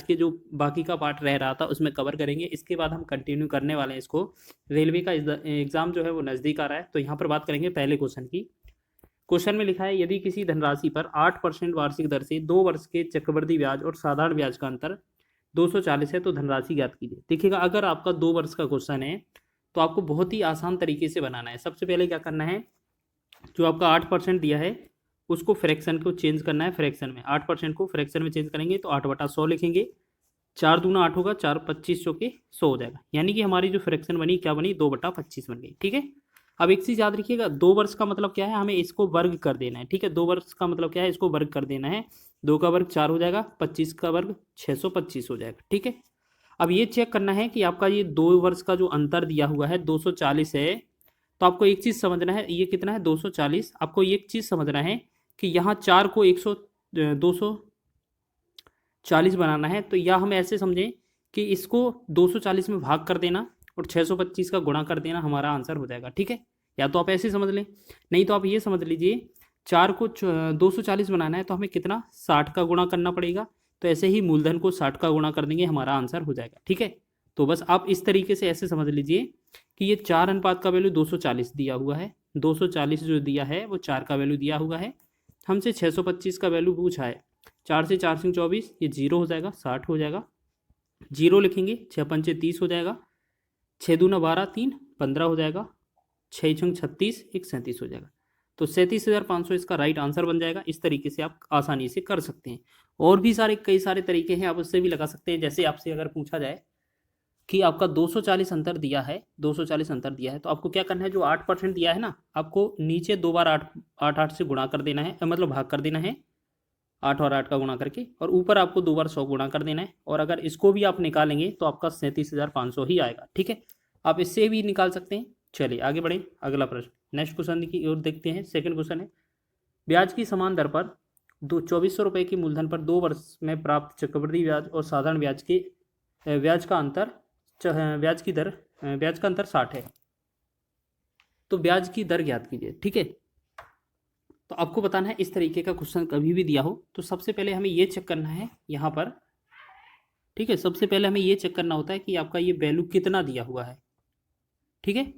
के जो बाकी का पार्ट रह रहा था उसमें कवर करेंगे। इसके बाद हम कंटिन्यू करने वाले हैं इसको। रेलवे का एग्ज़ाम जो है वो नज़दीक आ रहा है, तो यहाँ पर बात करेंगे पहले क्वेश्चन की। क्वेश्चन में लिखा है यदि किसी धनराशि पर 8% वार्षिक दर से 2 वर्ष के चक्रवृद्धि ब्याज और साधारण ब्याज का अंतर 240 है तो धनराशि ज्ञात कीजिए। देखिएगा, अगर आपका 2 वर्ष का क्वेश्चन है तो आपको बहुत ही आसान तरीके से बनाना है। सबसे पहले क्या करना है, जो आपका 8% दिया है उसको फ्रैक्शन को चेंज करना है फ्रैक्शन में। 8% को फ्रैक्शन में चेंज करेंगे तो 8/100 लिखेंगे। 4 दूना 8 होगा, 4 25 चौके 100 हो जाएगा। यानी कि हमारी जो फ्रैक्शन बनी क्या बनी, 2/25 बन गई। ठीक है, अब एक चीज़ याद रखिएगा, 2 वर्ष का मतलब क्या है, हमें इसको वर्ग कर देना है। ठीक है, 2 वर्ष का मतलब क्या है, इसको वर्ग कर देना है। 2 का वर्ग 4 हो जाएगा, 25 का वर्ग 625 हो जाएगा। ठीक है, अब ये चेक करना है कि आपका ये 2 वर्ष का जो अंतर दिया हुआ है 240 है, तो आपको एक चीज़ समझना है, ये कितना है 240। आपको एक चीज़ समझना है कि यहाँ 4 को 240 बनाना है, तो या हम ऐसे समझें कि इसको 240 में भाग कर देना और 625 का गुणा कर देना, हमारा आंसर हो जाएगा। ठीक है, या तो आप ऐसे समझ लें, नहीं तो आप ये समझ लीजिए 4 को 240 बनाना है तो हमें कितना 60 का गुणा करना पड़ेगा। तो ऐसे ही मूलधन को 60 का गुणा कर देंगे, हमारा आंसर हो जाएगा। ठीक है, तो बस आप इस तरीके से ऐसे समझ लीजिए कि ये 4 अनुपात का वैल्यू 240 दिया हुआ है। 240 जो दिया है वो 4 का वैल्यू दिया हुआ है। हमसे 625 का वैल्यू पूछा है। 4 से 4 सिंह 24, ये 0 हो जाएगा, 60 हो जाएगा। 0 लिखेंगे, 6 पंचे 30 हो जाएगा। 6 दूना 12, 3 15 हो जाएगा। 6 छंग 36, 1 37 हो जाएगा। तो 37,500 इसका राइट आंसर बन जाएगा। इस तरीके से आप आसानी से कर सकते हैं। और भी कई सारे तरीके हैं, आप उससे भी लगा सकते हैं। जैसे आपसे अगर पूछा जाए कि आपका 240 अंतर दिया है, 240 अंतर दिया है, तो आपको क्या करना है, जो 8% दिया है ना, आपको नीचे 2 बार 8 8 8 से गुणा कर देना है, मतलब भाग कर देना है 8 और 8 का गुणा करके, और ऊपर आपको 2 बार 100 गुणा कर देना है। और अगर इसको भी आप निकालेंगे तो आपका 37,500 ही आएगा। ठीक है, आप इससे भी निकाल सकते हैं। चलिए आगे बढ़ें, अगला प्रश्न नेक्स्ट क्वेश्चन की ओर देखते हैं। सेकंड क्वेश्चन है, ब्याज की समान दर पर 2400 रुपये की मूलधन पर 2 वर्ष में प्राप्त चक्रवृद्धि ब्याज और साधारण ब्याज के ब्याज का अंतर ब्याज का अंतर 60 है, तो ब्याज की दर ज्ञात कीजिए। ठीक है, तो आपको बताना है, इस तरीके का क्वेश्चन कभी भी दिया हो तो सबसे पहले हमें ये चेक करना है यहाँ पर। ठीक है, सबसे पहले हमें ये चेक करना होता है कि आपका ये वैल्यू कितना दिया हुआ है। ठीक है,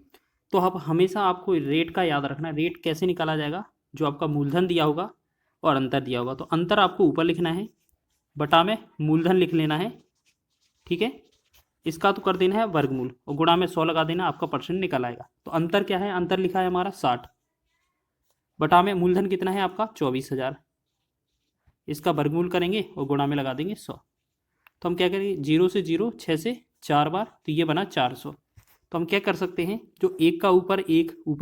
तो आप हमेशा आपको रेट का याद रखना है। रेट कैसे निकाला जाएगा, जो आपका मूलधन दिया होगा और अंतर दिया होगा, तो अंतर आपको ऊपर लिखना है, बटा में मूलधन लिख लेना है। ठीक है, इसका तो कर देना है वर्गमूल और गुणा में 100 लगा देना, आपका परसेंट निकल आएगा। तो अंतर क्या है, अंतर लिखा है हमारा 60, बटा में मूलधन कितना है आपका 24,000, इसका वर्गमूल करेंगे और गुणा में लगा देंगे 100। तो हम क्या करेंगे, 0 से 0, 6 से 4 बार, तो ये बना 400। तो हम क्या कर सकते हैं, जो एक का ऊपर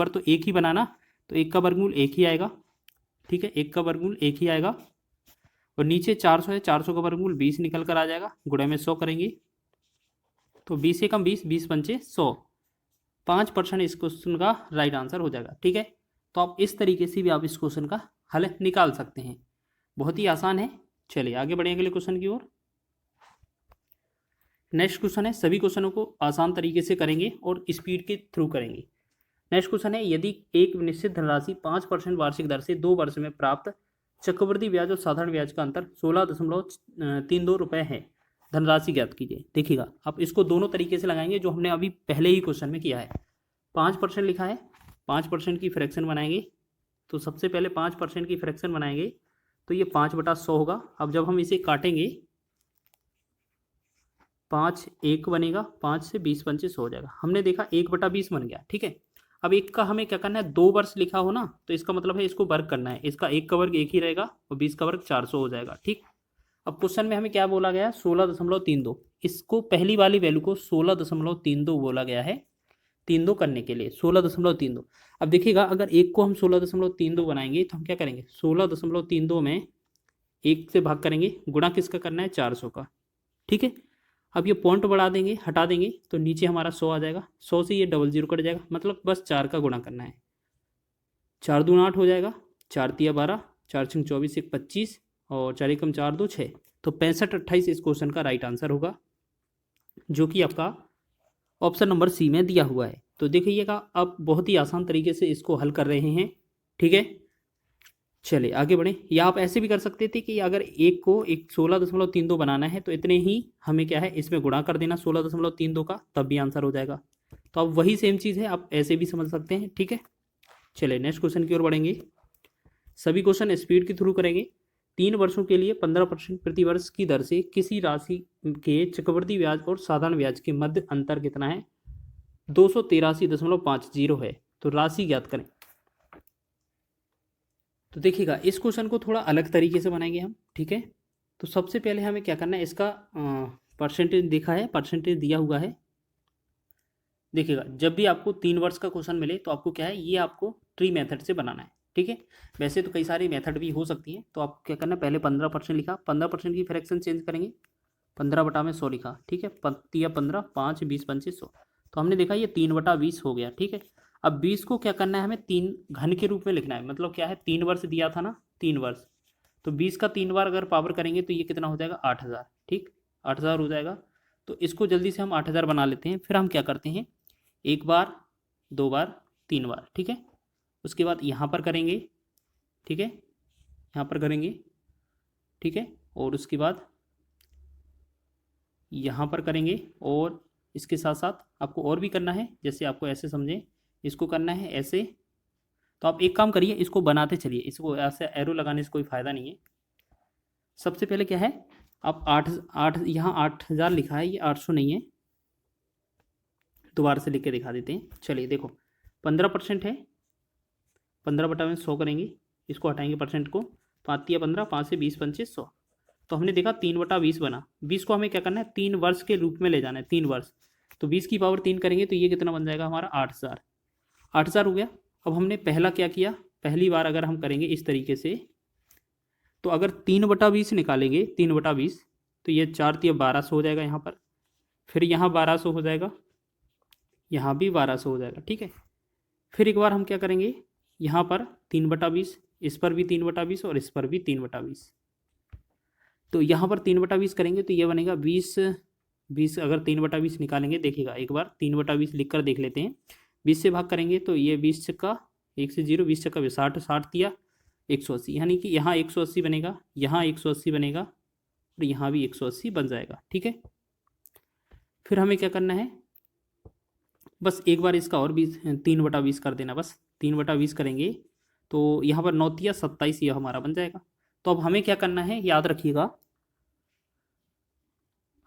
तो एक ही बनाना, तो एक का वर्गमूल एक ही आएगा। ठीक है, एक का वर्गमूल एक ही आएगा, और नीचे 400 है, 400 का वर्गमूल 20 निकल कर आ जाएगा, गुणा में 100 करेंगे तो 20 से कम 20, 20 पंचे 100, 5% इस क्वेश्चन का राइट आंसर हो जाएगा। ठीक है, तो आप इस तरीके से भी आप इस क्वेश्चन का हल निकाल सकते हैं, बहुत ही आसान है। चलिए आगे बढ़े अगले क्वेश्चन की ओर। नेक्स्ट क्वेश्चन है, सभी क्वेश्चनों को आसान तरीके से करेंगे और स्पीड के थ्रू करेंगे। नेक्स्ट क्वेश्चन है, यदि एक निश्चित धनराशि 5% वार्षिक दर से 2 वर्ष में प्राप्त चक्रवृद्धि ब्याज और साधारण ब्याज का अंतर 16.32 रुपये है, धनराशि ज्ञात कीजिए। देखिएगा, आप इसको दोनों तरीके से लगाएंगे जो हमने अभी पहले ही क्वेश्चन में किया है। 5% लिखा है, 5% की फ्रैक्शन बनाएंगे, तो सबसे पहले 5% की फ्रैक्शन बनाएंगे तो ये 5/100 होगा। अब जब हम इसे काटेंगे, 5 1 बनेगा, 5 से 20 पंचे 100 हो जाएगा। हमने देखा 1/20 बन गया। ठीक है, अब एक का हमें क्या करना है, 2 वर्ष लिखा हो ना, तो इसका मतलब है इसको वर्ग करना है। इसका 1 का वर्ग 1 ही रहेगा और 20 का वर्ग 400 हो जाएगा। ठीक, अब क्वेश्चन में हमें क्या बोला गया है, 16.32। इसको पहली वाली वैल्यू को 16.32 बोला गया है, 32 करने के लिए 16.32। अब देखिएगा, अगर एक को हम 16.32 बनाएंगे तो हम क्या करेंगे, 16.32 में 1 से भाग करेंगे, गुणा किसका करना है, 400 का। ठीक है, अब ये पॉइंट बढ़ा देंगे, हटा देंगे, तो नीचे हमारा 100 आ जाएगा। 100 से ये 00 कट जाएगा, मतलब बस 4 का गुणा करना है। 4 दूना 8 हो जाएगा, 4 तिया 12, 4 छंग 24, 1 25, और 4 एकम 4 2 6, तो 65/28 इस क्वेश्चन का राइट आंसर होगा, जो कि आपका ऑप्शन नंबर सी में दिया हुआ है। तो देखिएगा, आप बहुत ही आसान तरीके से इसको हल कर रहे हैं। ठीक है, चलिए आगे बढ़ें, या आप ऐसे भी कर सकते थे कि अगर एक को एक 16.32 बनाना है तो इतने ही हमें क्या है इसमें गुणा कर देना 16.32 का, तब भी आंसर हो जाएगा। तो अब वही सेम चीज़ है, आप ऐसे भी समझ सकते हैं, ठीक है। चलिए नेक्स्ट क्वेश्चन की ओर बढ़ेंगे। सभी क्वेश्चन स्पीड के थ्रू करेंगे। 3 वर्षों के लिए 15% प्रतिवर्ष की दर से किसी राशि के चक्रवृद्धि ब्याज और साधारण ब्याज के मध्य अंतर कितना है? 283.50 है। तो राशि ज्ञात करें। तो देखिएगा इस क्वेश्चन को थोड़ा अलग तरीके से बनाएंगे हम, ठीक है। तो सबसे पहले हमें क्या करना है, इसका परसेंटेज दिखा है, परसेंटेज दिया हुआ है। देखिएगा जब भी आपको 3 वर्ष का क्वेश्चन मिले तो आपको क्या है, ये आपको ट्री मेथड से बनाना है, ठीक है। वैसे तो कई सारी मेथड भी हो सकती हैं, तो आप क्या करना है, पहले 15% लिखा, 15% की फ्रैक्शन चेंज करेंगे, 15/100 लिखा, ठीक है। 15, 5, 20, 25, 100। तो हमने देखा ये 3/20 हो गया, ठीक है। अब 20 को क्या करना है, हमें 3 घन के रूप में लिखना है, मतलब क्या है 3 वर्ष दिया था ना, 3 वर्ष, तो 20 का 3 बार अगर पावर करेंगे तो ये कितना हो जाएगा, 8000, ठीक, 8000 हो जाएगा। तो इसको जल्दी से हम 8000 बना लेते हैं। फिर हम क्या करते हैं, 1 बार, 2 बार, 3 बार, ठीक है। उसके बाद यहाँ पर करेंगे, ठीक है, यहाँ पर करेंगे, ठीक है, और उसके बाद यहाँ पर करेंगे, और इसके साथ साथ आपको और भी करना है, जैसे आपको ऐसे समझें, इसको करना है ऐसे। तो आप एक काम करिए, इसको बनाते चलिए, इसको ऐसे एरो लगाने से कोई फ़ायदा नहीं है। सबसे पहले क्या है, आप 8 यहाँ 8000 लिखा है, ये 800 नहीं है, दोबारा से लिख के दिखा देते हैं। चलिए देखो 15% है, 15/100 करेंगे, इसको हटाएंगे परसेंट को, 5×15, 5 से 20, 25, 100। तो हमने देखा 3/20 बना। 20 को हमें क्या करना है, 3 वर्ष के रूप में ले जाना है, 3 वर्ष। तो 20 की पावर 3 करेंगे तो ये कितना बन जाएगा हमारा, 8000, 8000 हो गया। अब हमने पहला क्या किया, पहली बार अगर हम करेंगे इस तरीके से, तो अगर 3/20 निकालेंगे, 3/20, तो ये 4×3 1200 हो जाएगा यहाँ पर, फिर यहाँ 1200 हो जाएगा, यहाँ भी 1200 हो जाएगा, ठीक है। फिर एक बार हम क्या करेंगे, यहाँ पर 3/20, इस पर भी 3/20 और इस पर भी 3/20। तो यहाँ पर 3/20 करेंगे तो ये बनेगा 20, 20 अगर 3/20 निकालेंगे, देखिएगा एक बार 3/20 लिख कर देख लेते हैं। 20 से भाग करेंगे तो ये 20 छक्का 1 से 0, 20 छक्का 60, 60 दिया 180, यानी कि यहाँ 180 बनेगा, यहाँ 180 बनेगा, और यहाँ भी 180 बन जाएगा, ठीक है। फिर हमें क्या करना है, बस एक बार इसका और 3/20 कर देना, बस 3/20 करेंगे तो यहाँ पर 9×27 यह हमारा बन जाएगा। तो अब हमें क्या करना है, याद रखिएगा,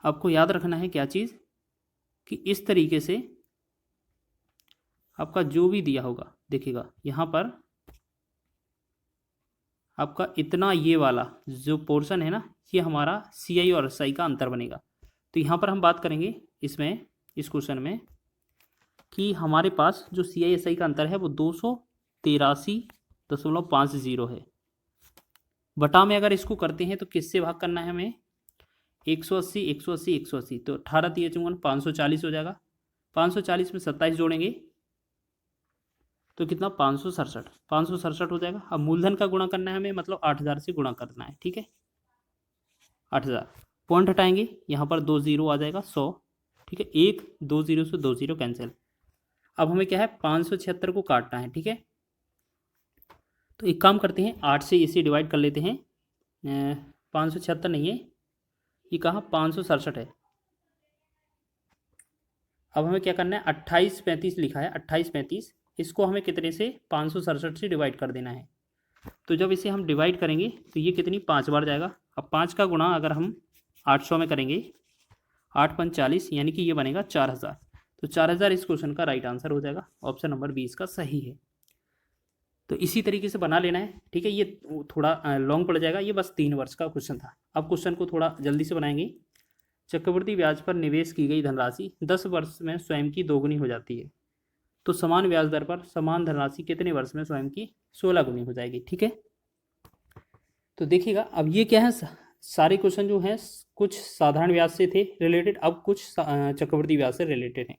आपको याद रखना है क्या चीज़, कि इस तरीके से आपका जो भी दिया होगा, देखिएगा यहाँ पर आपका इतना ये वाला जो पोर्शन है ना, ये हमारा CI और SI का अंतर बनेगा। तो यहाँ पर हम बात करेंगे इसमें, इस क्वेश्चन में, कि हमारे पास जो CI SI का अंतर है वो 283.50 है। बटा में अगर इसको करते हैं तो किससे भाग करना है हमें, 180, 180, 180, तो 18×3 = 540 हो जाएगा। 540 में 27 जोड़ेंगे तो कितना, 567, 567 हो जाएगा। अब मूलधन का गुणा करना है हमें, मतलब 8000 से गुणा करना है, ठीक है। 8000 पॉइंट हटाएंगे, यहाँ पर 2 0 आ जाएगा, 100, ठीक है। 1 2 0 से 2 0 कैंसिल। अब हमें क्या है, 576 को काटना है, ठीक है। तो एक काम करते हैं, 8 से इसे डिवाइड कर लेते हैं। 576 नहीं है, ये कहाँ, 567 है। अब हमें क्या करना है, 2835 लिखा है, 2835, इसको हमें कितने से, 567 से डिवाइड कर देना है। तो जब इसे हम डिवाइड करेंगे तो ये कितनी, 5 बार जाएगा। अब 5 का गुणा अगर हम 800 में करेंगे, 8×5 = 40, यानी कि ये बनेगा 4000। तो 4000 इस क्वेश्चन का राइट आंसर हो जाएगा, ऑप्शन नंबर 20 का सही है। तो इसी तरीके से बना लेना है, ठीक है। ये थोड़ा लॉन्ग पड़ जाएगा, ये बस 3 वर्ष का क्वेश्चन था। अब क्वेश्चन को थोड़ा जल्दी से बनाएंगे। चक्रवृद्धि ब्याज पर निवेश की गई धनराशि 10 वर्ष में स्वयं की 2 गुनी हो जाती है, तो समान ब्याज दर पर समान धनराशि कितने वर्ष में स्वयं की 16 गुनी हो जाएगी, ठीक है। तो देखिएगा अब ये क्या है, सारे क्वेश्चन जो हैं कुछ साधारण ब्याज से थे रिलेटेड, अब कुछ चक्रवृद्धि ब्याज से रिलेटेड हैं।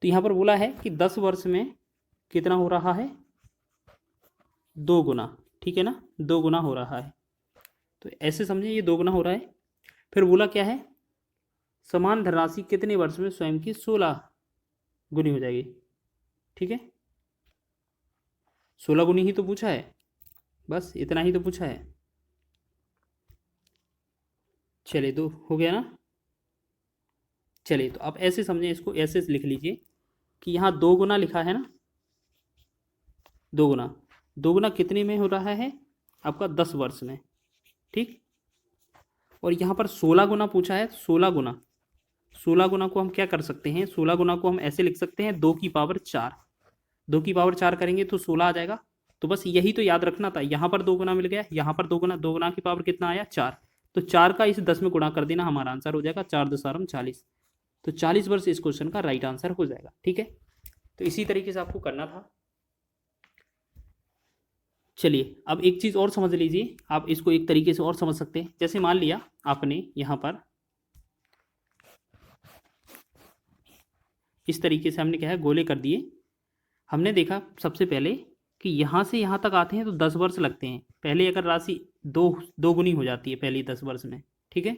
तो यहाँ पर बोला है कि 10 वर्ष में कितना हो रहा है, 2 गुना, ठीक है ना, 2 गुना हो रहा है। तो ऐसे समझिए ये 2 गुना हो रहा है। फिर बोला क्या है, समान धनराशि कितने वर्ष में स्वयं की 16 गुनी हो जाएगी, ठीक है। 16 गुनी ही तो पूछा है, बस इतना ही तो पूछा है। चलिए तो हो गया ना। चलिए तो आप ऐसे समझें, इसको ऐसे लिख लीजिए कि यहाँ 2 गुना लिखा है ना, 2 गुना, 2 गुना कितने में हो रहा है आपका 10 वर्ष में, ठीक। और यहाँ पर 16 गुना पूछा है, 16 गुना, 16 गुना को हम क्या कर सकते हैं, 16 गुना को हम ऐसे लिख सकते हैं 2 की पावर 4, 2 की पावर 4 करेंगे तो 16 आ जाएगा। तो बस यही तो याद रखना था, यहाँ पर 2 गुना मिल गया, यहाँ पर 2 गुना, 2 गुना की पावर कितना आया 4, तो 4 का इस 10 में गुणा कर देना, हमारा आंसर हो जाएगा 4 दशारम 40। तो 40 वर्ष इस क्वेश्चन का राइट आंसर हो जाएगा, ठीक है। तो इसी तरीके से आपको करना था। चलिए अब एक चीज़ और समझ लीजिए, आप इसको एक तरीके से और समझ सकते हैं। जैसे मान लिया आपने यहाँ पर इस तरीके से हमने क्या है गोले कर दिए। हमने देखा सबसे पहले कि यहाँ से यहाँ तक आते हैं तो 10 वर्ष लगते हैं। पहले अगर राशि दो गुनी हो जाती है पहली 10 वर्ष में, ठीक है।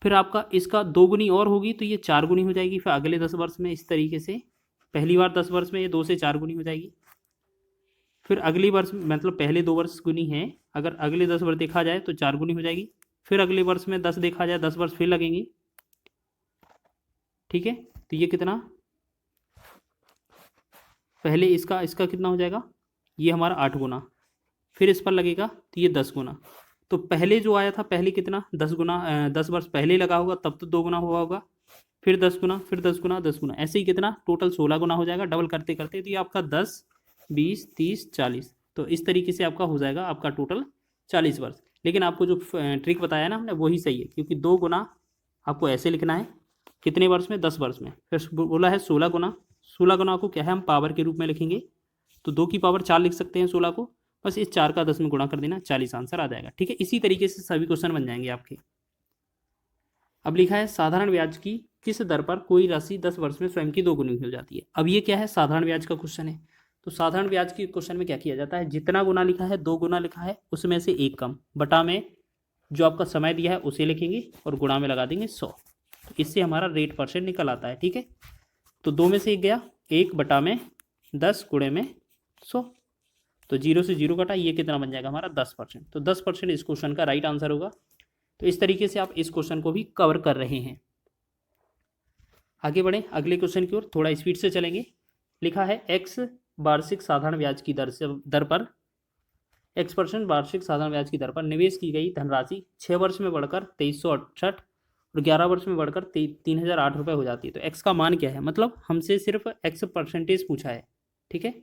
फिर आपका इसका 2 गुनी और होगी तो ये 4 गुनी हो जाएगी। फिर अगले 10 वर्ष में इस तरीके से पहली बार 10 वर्ष में ये 2 से 4 गुनी हो जाएगी। फिर अगली वर्ष मतलब पहले 2 वर्ष गुनी है, अगर अगले 10 वर्ष देखा जाए तो 4 गुनी हो जाएगी। फिर अगले वर्ष में 10 देखा जाए, 10 वर्ष फिर लगेंगे, ठीक है। तो ये कितना, पहले इसका कितना हो जाएगा, ये हमारा 8 गुना, फिर इस पर लगेगा तो ये 10 गुना। तो पहले जो आया था पहले कितना 10 गुना, 10 वर्ष पहले लगा होगा तब तो 2 गुना हुआ होगा, फिर 10 गुना, फिर 10 गुना, 10 गुना, ऐसे ही कितना टोटल 16 गुना हो जाएगा डबल करते करते। तो ये आपका 10 20 30 40, तो इस तरीके से आपका हो जाएगा आपका टोटल 40 वर्ष। लेकिन आपको जो ट्रिक बताया ना हमने वही सही है, क्योंकि 2 गुना आपको ऐसे लिखना है कितने वर्ष में, 10 वर्ष में। फिर बोला है 16 गुना, 16 गुना को क्या है हम पावर के रूप में लिखेंगे, तो 2 की पावर 4 लिख सकते हैं 16 को, बस इस 4 का 10 में गुणा कर देना, 40 आंसर आ जाएगा, ठीक है। इसी तरीके से सभी क्वेश्चन बन जाएंगे आपके। अब लिखा है साधारण ब्याज की किस दर पर कोई राशि 10 वर्ष में स्वयं की 2 गुनी हो जाती है। अब ये क्या है, साधारण ब्याज का क्वेश्चन है। तो साधारण ब्याज के क्वेश्चन में क्या किया जाता है, जितना गुना लिखा है 2 गुना लिखा है उसमें से 1 कम, बटा में जो आपका समय दिया है उसे लिखेंगे और गुणा में लगा देंगे 100। तो इससे हमारा रेट परसेंट निकल आता है, ठीक है। तो 2 में से 1 गया, 1 बटा में 10 गुणे में 100, तो 0 से 0 कटा, ये कितना बन जाएगा हमारा 10%। तो 10% इस क्वेश्चन का राइट आंसर होगा। तो इस तरीके से आप इस क्वेश्चन को भी कवर कर रहे हैं। आगे बढ़ें अगले क्वेश्चन की ओर, थोड़ा स्पीड से चलेंगे। लिखा है x वार्षिक साधारण ब्याज की दर पर x% वार्षिक साधारण ब्याज की दर पर निवेश की गई धनराशि 6 वर्ष में बढ़कर 2368 और 11 वर्ष में बढ़कर 3008 रुपये हो जाती है। तो x का मान क्या है, मतलब हमसे सिर्फ x% पूछा है, ठीक है।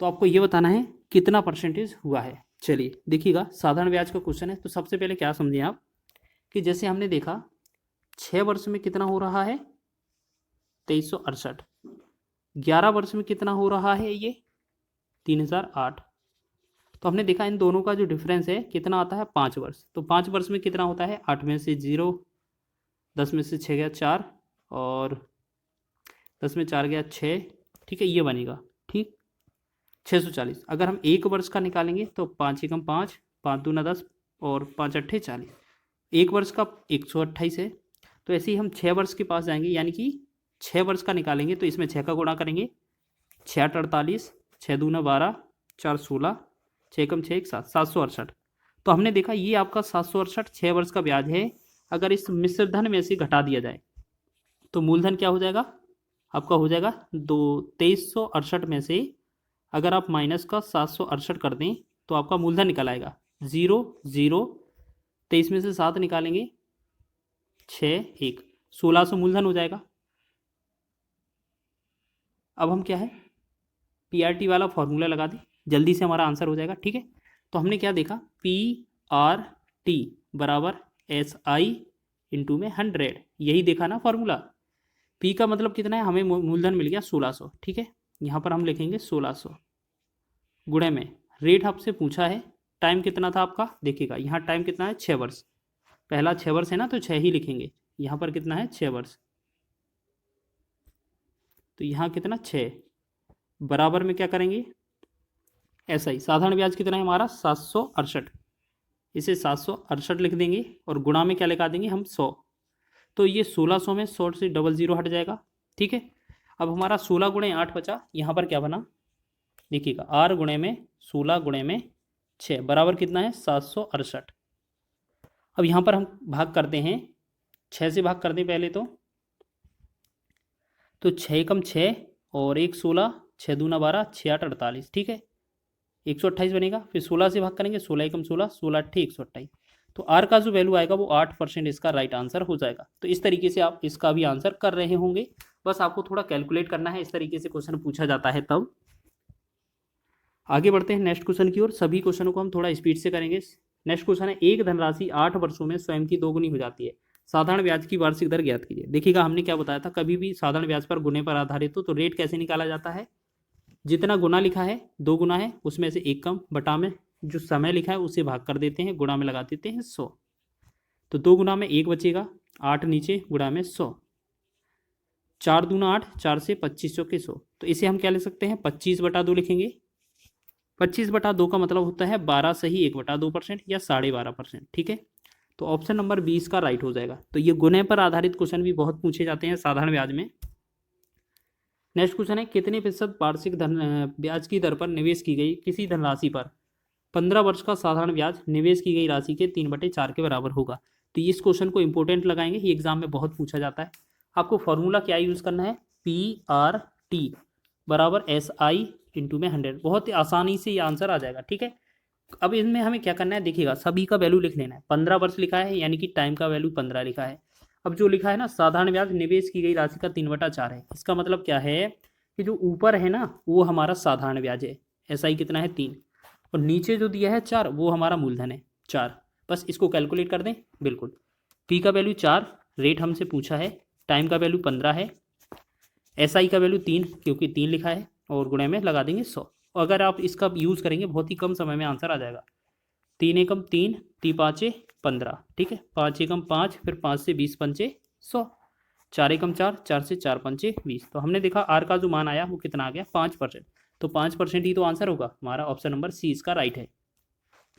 तो आपको ये बताना है कितना परसेंटेज हुआ है। चलिए देखिएगा, साधारण ब्याज का क्वेश्चन है। तो सबसे पहले क्या समझें आप कि जैसे हमने देखा 6 वर्ष में कितना हो रहा है 2368, 11 वर्ष में कितना हो रहा है ये 3008। तो हमने देखा इन दोनों का जो डिफरेंस है कितना आता है 5 वर्ष। तो 5 वर्ष में कितना होता है, 8 में से 0, 10 में से 6 गया 4 और 10 में 4 गया 6, ठीक है, ये बनेगा, ठीक 640। अगर हम 1 वर्ष का निकालेंगे तो 5 एकम 5, 5 दूना 10 और 5 अट्ठे 40, 1 वर्ष का 128 है। तो ऐसे ही हम 6 वर्ष के पास जाएंगे, यानी कि 6 वर्ष का निकालेंगे तो इसमें 6 का गुणा करेंगे, 6 8 48, 6 दूना 12, 4 16, 6 एकम 6 1 7, 768। तो हमने देखा ये आपका 768 6 वर्ष का ब्याज है। अगर इस मिश्र धन में से घटा दिया जाए तो मूलधन क्या हो जाएगा आपका, हो जाएगा 2368 में से अगर आप माइनस का 768 कर दें तो आपका मूलधन निकल आएगा 0 0, 23 में से 7 निकालेंगे 6 1, 1600 मूलधन हो जाएगा। अब हम क्या है PRT वाला फॉर्मूला लगा दें, जल्दी से हमारा आंसर हो जाएगा, ठीक है। तो हमने क्या देखा, PRT बराबर SI इंटू में 100, यही देखा ना फॉर्मूला। P का मतलब कितना है, हमें मूलधन मिल गया 1600, ठीक है। यहाँ पर हम लिखेंगे 1600 गुणे में रेट आपसे पूछा है, टाइम कितना था आपका, देखिएगा यहाँ टाइम कितना है 6 वर्ष, पहला 6 वर्ष है ना तो 6 ही लिखेंगे। यहाँ पर कितना है 6 वर्ष, तो यहाँ कितना 6 बराबर में क्या करेंगे ऐसा ही। साधारण ब्याज कितना है हमारा 768, इसे 768 लिख देंगे और गुणा में क्या लगा देंगे हम 100। तो ये 1600 में 100 से 00 हट जाएगा, ठीक है। अब हमारा 16 गुणे 8 बचा, यहाँ पर क्या बना देखिएगा आर गुणे में 16 गुणे में 6 बराबर कितना है 768। अब यहाँ पर हम भाग करते हैं, 6 से भाग करते हैं पहले तो 6 एकम 6 और 1 16, 6 दूना 12, 6 8 48, ठीक है 128 बनेगा। फिर 16 से भाग करेंगे, 16 एकम 16, 16 अट्ठे 128। तो आर का जो वैल्यू आएगा वो 8% इसका राइट आंसर हो जाएगा। तो इस तरीके से आप इसका भी आंसर कर रहे होंगे, बस आपको थोड़ा कैलकुलेट करना है, इस तरीके से क्वेश्चन पूछा जाता है तब। आगे बढ़ते हैं नेक्स्ट क्वेश्चन की ओर। सभी क्वेश्चनों को हम थोड़ा स्पीड से करेंगे। नेक्स्ट क्वेश्चन है, एक धनराशि 8 वर्षों में स्वयं की दोगुनी हो जाती है, साधारण ब्याज की वार्षिक दर ज्ञात कीजिए। देखिएगा हमने क्या बताया था, कभी भी साधारण ब्याज पर गुणे पर आधारित हो तो रेट कैसे निकाला जाता है, जितना गुना लिखा है 2 गुना है उसमें से 1 कम, बटा में जो समय लिखा है उसे भाग कर देते हैं, गुणा में लगा देते हैं 100। तो 2 गुना में 1 बचेगा, 8 नीचे, गुणा में 100, 4 दूना 8, 4 से 25 चौके 100। तो इसे हम क्या लिख सकते हैं, 25/2 लिखेंगे। 25/2 का मतलब होता है 12 सही 1/2% या 12.5%, ठीक है। तो ऑप्शन नंबर 20 का राइट हो जाएगा। तो ये गुणे पर आधारित क्वेश्चन भी बहुत पूछे जाते हैं साधारण ब्याज में। नेक्स्ट क्वेश्चन है, कितने प्रतिशत वार्षिक ब्याज की दर पर निवेश की गई किसी धनराशि पर 15 वर्ष का साधारण ब्याज निवेश की गई राशि के 3/4 के बराबर होगा। तो इस क्वेश्चन को इंपॉर्टेंट लगाएंगे, ये एग्जाम में बहुत पूछा जाता है। आपको फॉर्मूला क्या यूज करना है, PRT बराबर SI इंटू में 100। बहुत ही आसानी से ये आंसर आ जाएगा, ठीक है। अब इसमें हमें क्या करना है, देखिएगा सभी का वैल्यू लिख लेना है। 15 वर्ष लिखा है यानी कि टाइम का वैल्यू 15 लिखा है। अब जो लिखा है ना, साधारण ब्याज निवेश की गई राशि का 3/4 है, इसका मतलब क्या है कि जो ऊपर है ना वो हमारा साधारण ब्याज है, SI कितना है 3, और नीचे जो दिया है 4 वो हमारा मूलधन है 4। बस इसको कैलकुलेट कर दें, बिल्कुल। P का वैल्यू 4, रेट हमसे पूछा है, टाइम का वैल्यू 15 है, SI का वैल्यू 3 क्योंकि 3 लिखा है, और गुणे में लगा देंगे 100। और अगर आप इसका यूज़ करेंगे बहुत ही कम समय में आंसर आ जाएगा। 3 एकम 3, 3 5 15, ठीक है, 5 एकम 5, फिर 5 से 20 पंचे 100, 4 एकम 4, 4 से 4 पंचे 20। तो हमने देखा आर का जो मान आया वो कितना आ गया 5%। तो 5% ही तो आंसर होगा हमारा, ऑप्शन नंबर सी इसका राइट है।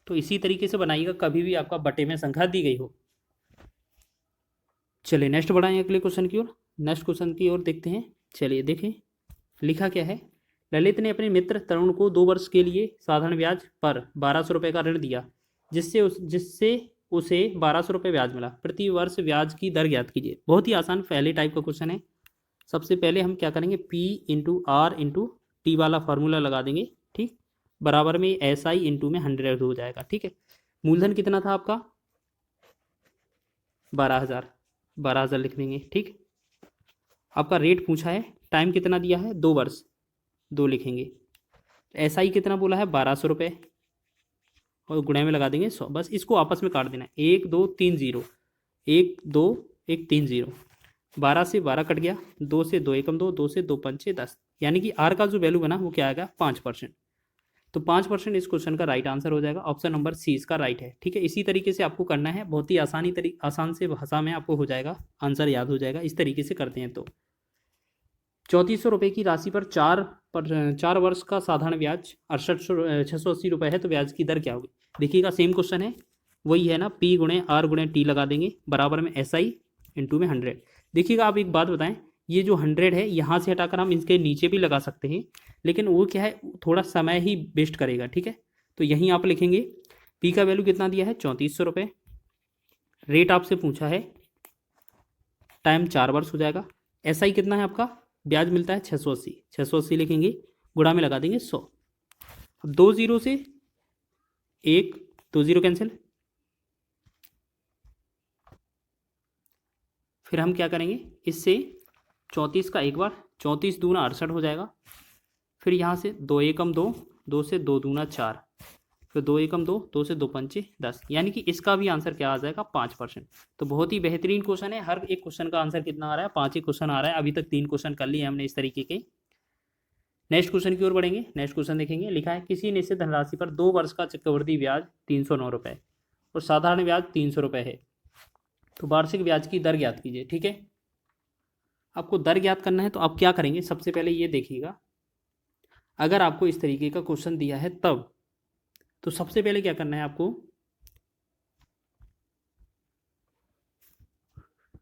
तो इसी तरीके से बनाइएगा कभी भी आपका बटे में संख्या दी गई हो। चलिए नेक्स्ट बढ़ाएं अगले क्वेश्चन की ओर। नेक्स्ट क्वेश्चन की ओर देखते हैं। चलिए देखें लिखा क्या है, ललित ने अपने मित्र तरुण को 2 वर्ष के लिए साधारण ब्याज पर 1200 रुपये का ऋण दिया, जिससे उसे 1200 रुपये ब्याज मिला। प्रति वर्ष ब्याज की दर ज्ञात कीजिए। बहुत ही आसान पहले टाइप का क्वेश्चन है। सबसे पहले हम क्या करेंगे, P/R/T वाला फार्मूला लगा देंगे, ठीक, बराबर में SI इंटू में 100 हो जाएगा, ठीक है। मूलधन कितना था आपका 12,000 लिख देंगे, ठीक। आपका रेट पूछा है, टाइम कितना दिया है 2 वर्ष, 2 लिखेंगे। SI कितना बोला है 1200 रुपये, और गुणे में लगा देंगे 100। बस इसको आपस में काट देना है, 1 2 3 0, 1 2 1 3 0, 12 से 12 कट गया, 2 से 2 एकम 2, 2 से 2 पंचे 10, यानी कि आर का जो वैल्यू बना वो क्या आएगा 5%। तो 5% इस क्वेश्चन का राइट आंसर हो जाएगा, ऑप्शन नंबर सी इसका राइट है, ठीक है। इसी तरीके से आपको करना है, बहुत ही आसान से भाषा में आपको हो जाएगा, आंसर याद हो जाएगा। इस तरीके से करते हैं तो 3400 रुपये की राशि पर 4 वर्ष का साधारण ब्याज 680 रुपये है, तो ब्याज की दर क्या होगी। देखिएगा सेम क्वेश्चन है, वही है ना, P/R/T लगा देंगे, बराबर में SI इंटू में 100। देखिएगा आप एक बात बताएं, ये जो 100 है यहाँ से हटाकर हम इसके नीचे भी लगा सकते हैं, लेकिन वो क्या है थोड़ा समय ही वेस्ट करेगा, ठीक है। तो यहीं आप लिखेंगे P का वैल्यू कितना दिया है 3400 रुपये, रेट आपसे पूछा है, टाइम 4 वर्ष हो जाएगा, SI कितना है आपका, ब्याज मिलता है 680, 680 लिखेंगे, गुणा में लगा देंगे 100। अब 2 0 से 1 2 0 कैंसिल, फिर हम क्या करेंगे, इससे 34 का एक बार, 34 दूना 68 हो जाएगा। फिर यहाँ से 2 एकम 2, 2 से 2 दूना 4, फिर 2 एकम 2, 2 से 2 पंचे 10, यानी कि इसका भी आंसर क्या आ जाएगा 5%। तो बहुत ही बेहतरीन क्वेश्चन है। हर एक क्वेश्चन का आंसर कितना आ रहा है 5 ही क्वेश्चन आ रहा है। अभी तक 3 क्वेश्चन कर लिए हमने इस तरीके के। नेक्स्ट क्वेश्चन की ओर बढ़ेंगे। नेक्स्ट क्वेश्चन देखेंगे, लिखा है किसी निश्चित धनराशि पर 2 वर्ष का चक्रवृद्धि ब्याज 309 रुपये और साधारण ब्याज 300 रुपये है, तो वार्षिक ब्याज की दर ज्ञात कीजिए, ठीक है। आपको दर ज्ञात करना है तो आप क्या करेंगे, सबसे पहले ये देखिएगा, अगर आपको इस तरीके का क्वेश्चन दिया है तब, तो सबसे पहले क्या करना है आपको,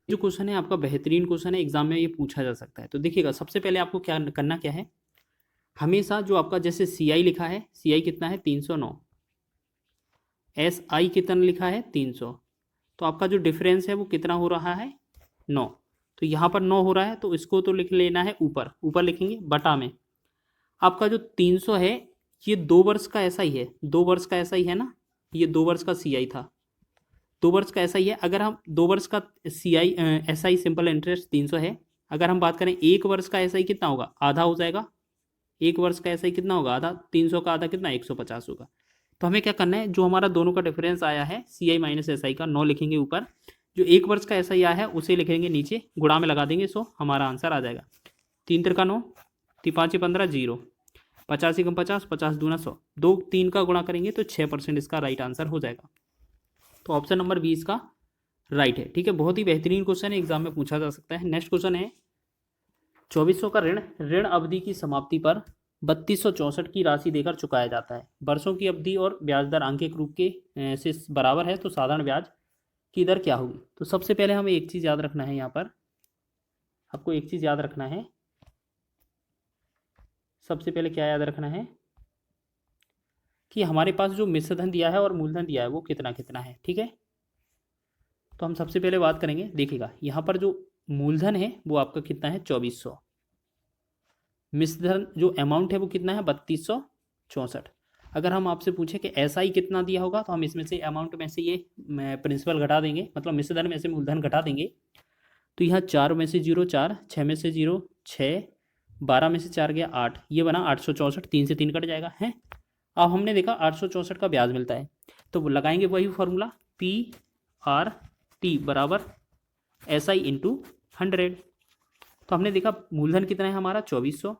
जो क्वेश्चन है आपका बेहतरीन क्वेश्चन है, एग्जाम में ये पूछा जा सकता है। तो देखिएगा सबसे पहले आपको क्या करना क्या है, हमेशा जो आपका जैसे CI लिखा है, CI कितना है 309, SI कितना लिखा है 300, तो आपका जो डिफरेंस है वो कितना हो रहा है 9। तो यहाँ पर 9 हो रहा है, तो इसको तो लिख लेना है ऊपर, ऊपर लिखेंगे बटा में आपका जो 300 है, ये 2 वर्ष का ऐसा ही है, 2 वर्ष का ऐसा ही है ना, ये 2 वर्ष का CI था, 2 वर्ष का ऐसा ही है। अगर हम 2 वर्ष का CI SI सिंपल इंटरेस्ट 300 है, अगर हम बात करें 1 वर्ष का SI कितना होगा, आधा हो जाएगा। 1 वर्ष का SI कितना होगा, आधा, 300 का आधा कितना 150 होगा। तो हमें क्या करना है, जो हमारा दोनों का डिफरेंस आया है CI माइनस SI का 9 लिखेंगे ऊपर, जो 1 वर्ष का SI आया है उसे लिखेंगे नीचे, गुणा में लगा देंगे 100, हमारा आंसर आ जाएगा 3 त्रिका 9, 5 15 0, 50 कम 50, 50 दूना 100, 2 3 का गुणा करेंगे तो 6% इसका राइट आंसर हो जाएगा। तो ऑप्शन नंबर 20 का राइट है। ठीक है, बहुत ही बेहतरीन क्वेश्चन है, एग्जाम में पूछा जा सकता है। नेक्स्ट क्वेश्चन है 2400 का ऋण अवधि की समाप्ति पर 3264 की राशि देकर चुकाया जाता है। वर्षों की अवधि और ब्याज दर आंकिक रूप के से बराबर है, तो साधारण ब्याज की दर क्या होगी। तो सबसे पहले हमें एक चीज़ याद रखना है, यहाँ पर आपको एक चीज़ याद रखना है, सबसे पहले क्या याद रखना है कि हमारे पास जो मिश्रधन दिया है और मूलधन दिया है वो कितना कितना है। ठीक है, तो हम सबसे पहले बात करेंगे, देखिएगा यहाँ पर जो मूलधन है वो आपका कितना है 2400, मिश्रधन जो अमाउंट है वो कितना है 3264। अगर हम आपसे पूछे कि SI कितना दिया होगा, तो हम इसमें से अमाउंट में से ये प्रिंसिपल घटा देंगे, मतलब मिश्रधन में से मूलधन घटा देंगे। तो यहाँ 4 में से 0 4, 6 में से 0 6, 12 में से 4 गया 8, ये बना 864, 3 से 3 कट जाएगा है। अब हमने देखा 864 का ब्याज मिलता है, तो वो लगाएंगे वही फॉर्मूला PRT बराबर SI इंटू 100। तो हमने देखा मूलधन कितना है हमारा 2400,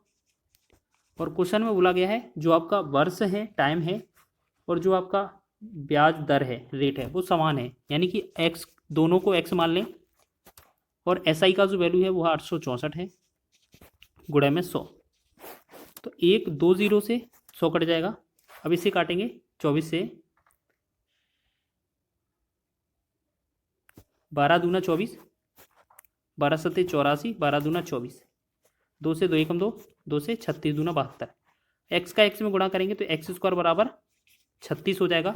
और क्वेश्चन में बोला गया है जो आपका वर्ष है, टाइम है, और जो आपका ब्याज दर है, रेट है, वो समान है, यानी कि x दोनों को x मान लें, और SI का जो वैल्यू है वो 864 है, गुणा में 100, तो 1 2 0 से 100 कट जाएगा। अब इसे काटेंगे 24 से, 12 दूना 24, 12 सत्ते 84, 12 दूना 24, 2 से 2 एकम 2, 2 से 36 दूना 72, x का x में गुणा करेंगे तो x स्क्वायर बराबर 36 हो जाएगा।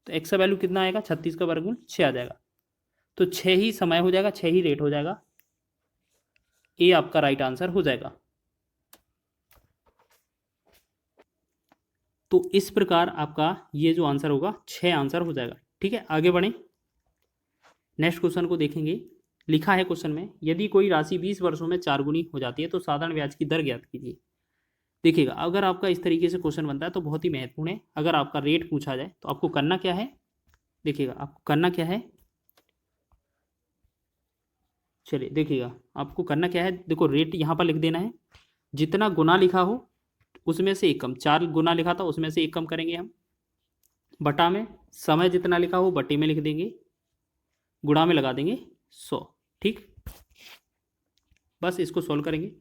तो x का वैल्यू कितना आएगा, 36 का वर्गमूल 6 आ जाएगा, तो 6 ही समय हो जाएगा, 6 ही रेट हो जाएगा, ये आपका राइट आंसर हो जाएगा। तो इस प्रकार आपका ये जो आंसर होगा 6 आंसर हो जाएगा। ठीक है, आगे बढ़ें, नेक्स्ट क्वेश्चन को देखेंगे। लिखा है क्वेश्चन में, यदि कोई राशि 20 वर्षों में 4 गुनी हो जाती है तो साधारण ब्याज की दर ज्ञात कीजिए। देखिएगा, अगर आपका इस तरीके से क्वेश्चन बनता है तो बहुत ही महत्वपूर्ण है। अगर आपका रेट पूछा जाए तो आपको करना क्या है, देखिएगा आपको करना क्या है, चलिए देखिएगा आपको करना क्या है, देखो रेट यहाँ पर लिख देना है, जितना गुना लिखा हो उसमें से एक कम, 4 गुना लिखा था उसमें से एक कम करेंगे हम, बटा में समय जितना लिखा हो बटे में लिख देंगे, गुणा में लगा देंगे 100। ठीक, बस इसको सॉल्व करेंगे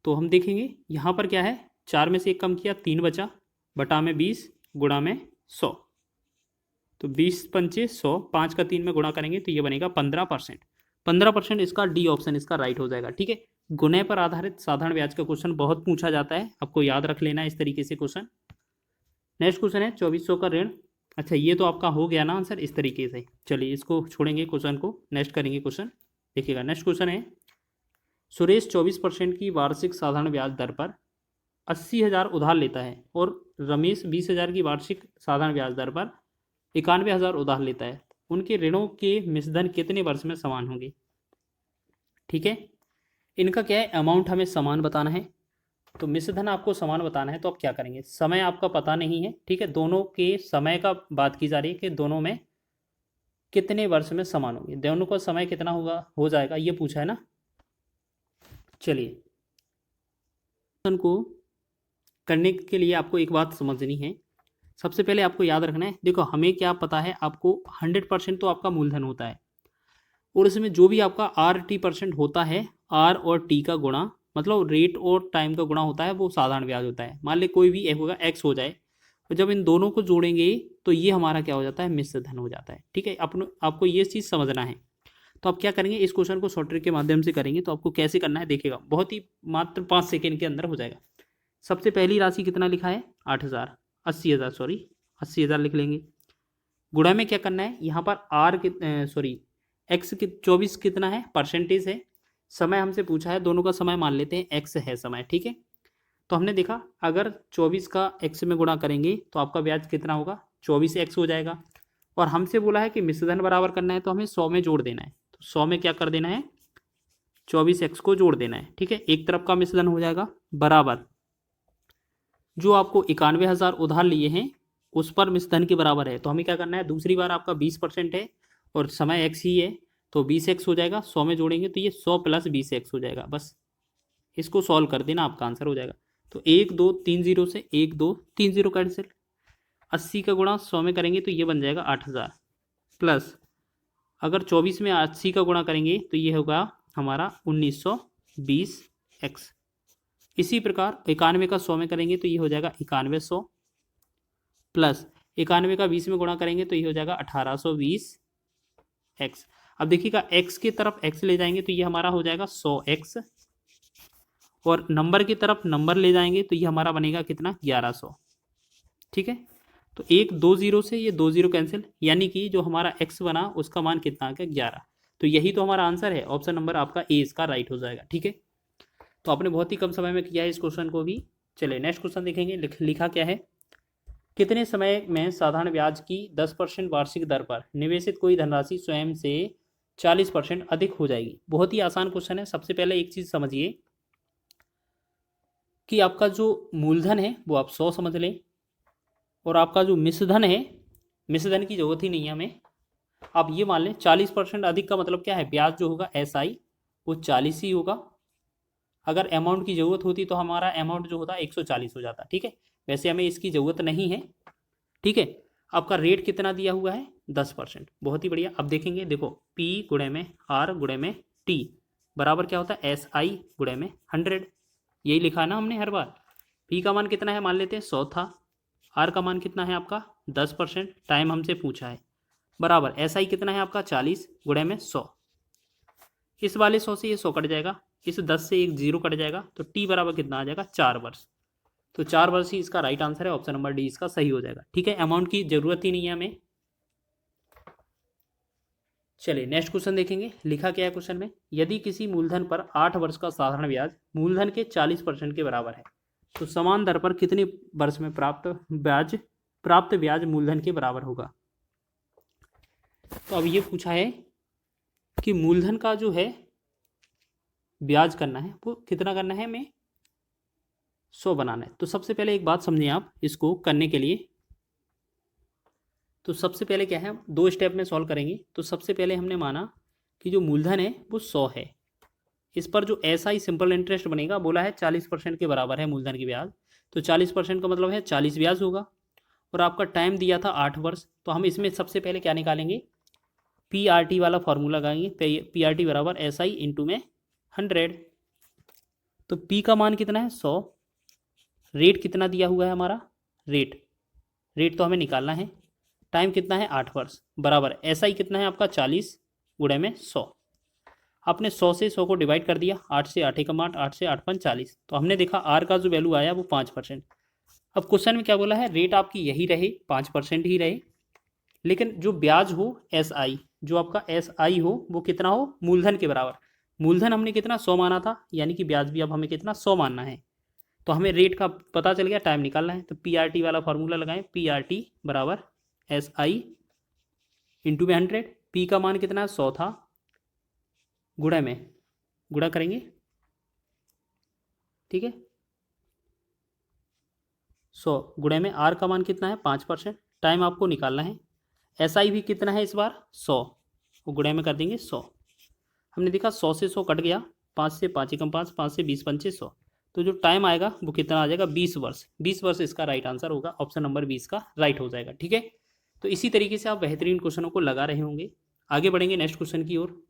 तो हम देखेंगे यहाँ पर क्या है, 4 में से एक कम किया 3 बचा, बटा में 20, गुणा में 100, तो 20 पंचे 100, 5 का 3 में गुणा करेंगे तो ये बनेगा 15%। 15% इसका डी ऑप्शन इसका राइट हो जाएगा। ठीक है, गुणे पर आधारित साधारण ब्याज का क्वेश्चन बहुत पूछा जाता है, आपको याद रख लेना है इस तरीके से क्वेश्चन। नेक्स्ट क्वेश्चन है 2400 का ऋण, अच्छा ये तो आपका हो गया ना आंसर इस तरीके से, चलिए इसको छोड़ेंगे क्वेश्चन को, नेक्स्ट करेंगे क्वेश्चन। देखिएगा नेक्स्ट क्वेश्चन है, सुरेश 24% की वार्षिक साधारण ब्याज दर पर 80,000 उधार लेता है और रमेश 20,000 की वार्षिक साधारण ब्याज दर पर 91,000 उधार लेता है, उनके ऋणों के मिश्रधन कितने वर्ष में समान होंगे। ठीक है, इनका क्या है, अमाउंट हमें समान बताना है, तो मिश्रधन आपको समान बताना है, तो आप क्या करेंगे, समय आपका पता नहीं है। ठीक है, दोनों के समय का बात की जा रही है कि दोनों में कितने वर्ष में समान होंगे, दोनों का समय कितना होगा, हो जाएगा, ये पूछा है ना। चलिए क्वेश्चन को करने के लिए आपको एक बात समझनी है, सबसे पहले आपको याद रखना है, देखो हमें क्या पता है, आपको 100% तो आपका मूलधन होता है, और इसमें जो भी आपका RT% होता है, R और T का गुणा, मतलब रेट और टाइम का गुणा होता है, वो साधारण ब्याज होता है। मान ले कोई भी एक होगा x हो जाए, और जब इन दोनों को जोड़ेंगे तो ये हमारा क्या हो जाता है, मिश्रधन हो जाता है। ठीक है, आपको ये चीज़ समझना है। तो आप क्या करेंगे, इस क्वेश्चन को शॉर्ट ट्रिक के माध्यम से करेंगे, तो आपको कैसे करना है देखिएगा, बहुत ही मात्र 5 सेकेंड के अंदर हो जाएगा। सबसे पहली राशि कितना लिखा है 8,000, 80,000 सॉरी 80,000 लिख लेंगे। गुणा में क्या करना है, यहाँ पर आर सॉरी एक्स 24 कितना है परसेंटेज है, समय हमसे पूछा है, दोनों का समय मान लेते हैं एक्स है समय, ठीक है। तो हमने देखा अगर 24 का एक्स में गुणा करेंगे तो आपका ब्याज कितना होगा 24x हो जाएगा। और हमसे बोला है कि मिश्रधन बराबर करना है तो हमें 100 में जोड़ देना है, तो 100 में क्या कर देना है 24x को जोड़ देना है, ठीक है। एक तरफ का मिश्रधन हो जाएगा बराबर जो आपको 91,000 उधार लिए हैं उस पर मिश्रधन के बराबर है, तो हमें क्या करना है, दूसरी बार आपका 20% है और समय x ही है तो 20x हो जाएगा, 100 में जोड़ेंगे तो ये 100 + 20x हो जाएगा। बस इसको सॉल्व कर देना, आपका आंसर हो जाएगा। तो 1 2 3 0 से 1 2 3 0 कैंसिल, 80 का गुणा 100 में करेंगे तो ये बन जाएगा 8,000 प्लस अगर 24 में 80 का गुणा करेंगे तो ये होगा हमारा 1920x। इसी प्रकार 91 का 100 में करेंगे तो ये हो जाएगा 9100 प्लस 91 का 20 में गुणा करेंगे तो ये हो जाएगा 1820x। अब देखिएगा x की तरफ x ले जाएंगे तो ये हमारा हो जाएगा 100x और नंबर की तरफ नंबर ले जाएंगे तो ये हमारा बनेगा कितना 1100, ठीक है। तो 1 2 0 से ये 2 0 कैंसिल, यानी कि जो हमारा x बना उसका मान कितना आ गया 11। तो यही तो हमारा आंसर है, ऑप्शन नंबर आपका ए इसका राइट हो जाएगा, ठीक है। तो आपने बहुत ही कम समय में किया है इस क्वेश्चन को भी। चलिए नेक्स्ट क्वेश्चन देखेंगे। लिखा क्या है, कितने समय में साधारण ब्याज की 10% वार्षिक दर पर निवेशित कोई धनराशि स्वयं से 40% अधिक हो जाएगी। बहुत ही आसान क्वेश्चन है। सबसे पहले एक चीज समझिए कि आपका जो मूलधन है वो आप 100 समझ लें और आपका जो मिश्रधन है, मिश्रधन की जरूरत ही नहीं है हमें, आप ये मान लें 40% अधिक का मतलब क्या है, ब्याज जो होगा SI वो 40 ही होगा। अगर अमाउंट की ज़रूरत होती तो हमारा अमाउंट जो होता 140 हो जाता, ठीक है। वैसे हमें इसकी ज़रूरत नहीं है, ठीक है। आपका रेट कितना दिया हुआ है 10%, बहुत ही बढ़िया। अब देखेंगे, देखो P गुणे में R गुणे में T बराबर क्या होता है SI गुणे में 100, यही लिखा है ना हमने हर बार। P का मान कितना है मान लेते हैं 100 था, R का मान कितना है आपका 10%, टाइम हमसे पूछा है, बराबर SI कितना है आपका 40 गुणे में 100। इस वाले 100 से ये 100 कट जाएगा, इस 10 से एक 0 कट जाएगा, तो T बराबर कितना आ जाएगा 4 वर्ष। तो 4 वर्ष ही इसका राइट आंसर है, ऑप्शन नंबर डी इसका सही हो जाएगा, ठीक है। अमाउंट की जरूरत ही नहीं है हमें। चलिए नेक्स्ट क्वेश्चन देखेंगे। लिखा क्या है क्वेश्चन में, यदि किसी मूलधन पर 8 वर्ष का साधारण ब्याज मूलधन के 40% के बराबर है तो समान दर पर कितने वर्ष में प्राप्त ब्याज मूलधन के बराबर होगा। तो अब ये पूछा है कि मूलधन का जो है ब्याज करना है वो कितना करना है, हमें 100 बनाना है। तो सबसे पहले एक बात समझिए आप इसको करने के लिए, तो सबसे पहले क्या है, 2 स्टेप में सॉल्व करेंगे। तो सबसे पहले हमने माना कि जो मूलधन है वो 100 है, इस पर जो SI सिंपल इंटरेस्ट बनेगा बोला है 40% के बराबर है मूलधन की ब्याज, तो 40% का मतलब है 40 ब्याज होगा और आपका टाइम दिया था 8 वर्ष। तो हम इसमें सबसे पहले क्या निकालेंगे, PRT वाला फॉर्मूला लगाएंगे, PRT बराबर SI इंटू में 100। तो P का मान कितना है 100, रेट कितना दिया हुआ है हमारा, रेट तो हमें निकालना है, टाइम कितना है 8 वर्ष, बराबर SI कितना है आपका 40 गुणे में 100। आपने 100 से 100 को डिवाइड कर दिया, 8 से 8 एकम 8, 8 से 8 5 40। तो हमने देखा R का जो वैल्यू आया वो 5%। अब क्वेश्चन में क्या बोला है, रेट आपकी यही रहे 5% ही रहे, लेकिन जो ब्याज हो SI, जो आपका SI हो वो कितना हो मूलधन के बराबर। मूलधन हमने कितना 100 माना था, यानी कि ब्याज भी अब हमें कितना 100 मानना है। तो हमें रेट का पता चल गया, टाइम निकालना है, तो PRT वाला फॉर्मूला लगाएं, PRT बराबर SI इंटू में 100। P का मान कितना 100 था, गुणा में गुणा करेंगे, ठीक है। 100 गुणा में R का मान कितना है 5%, टाइम आपको निकालना है। SI भी कितना है इस बार 100, वो गुणा में कर देंगे 100। हमने देखा 100 से 100 कट गया, 5 से 5 एकम 5, 5 से 20 पंचे 100, तो जो टाइम आएगा वो कितना आ जाएगा 20 वर्ष। 20 वर्ष इसका राइट आंसर होगा, ऑप्शन नंबर 20 का राइट हो जाएगा, ठीक है। तो इसी तरीके से आप बेहतरीन क्वेश्चनों को लगा रहे होंगे। आगे बढ़ेंगे नेक्स्ट क्वेश्चन की ओर।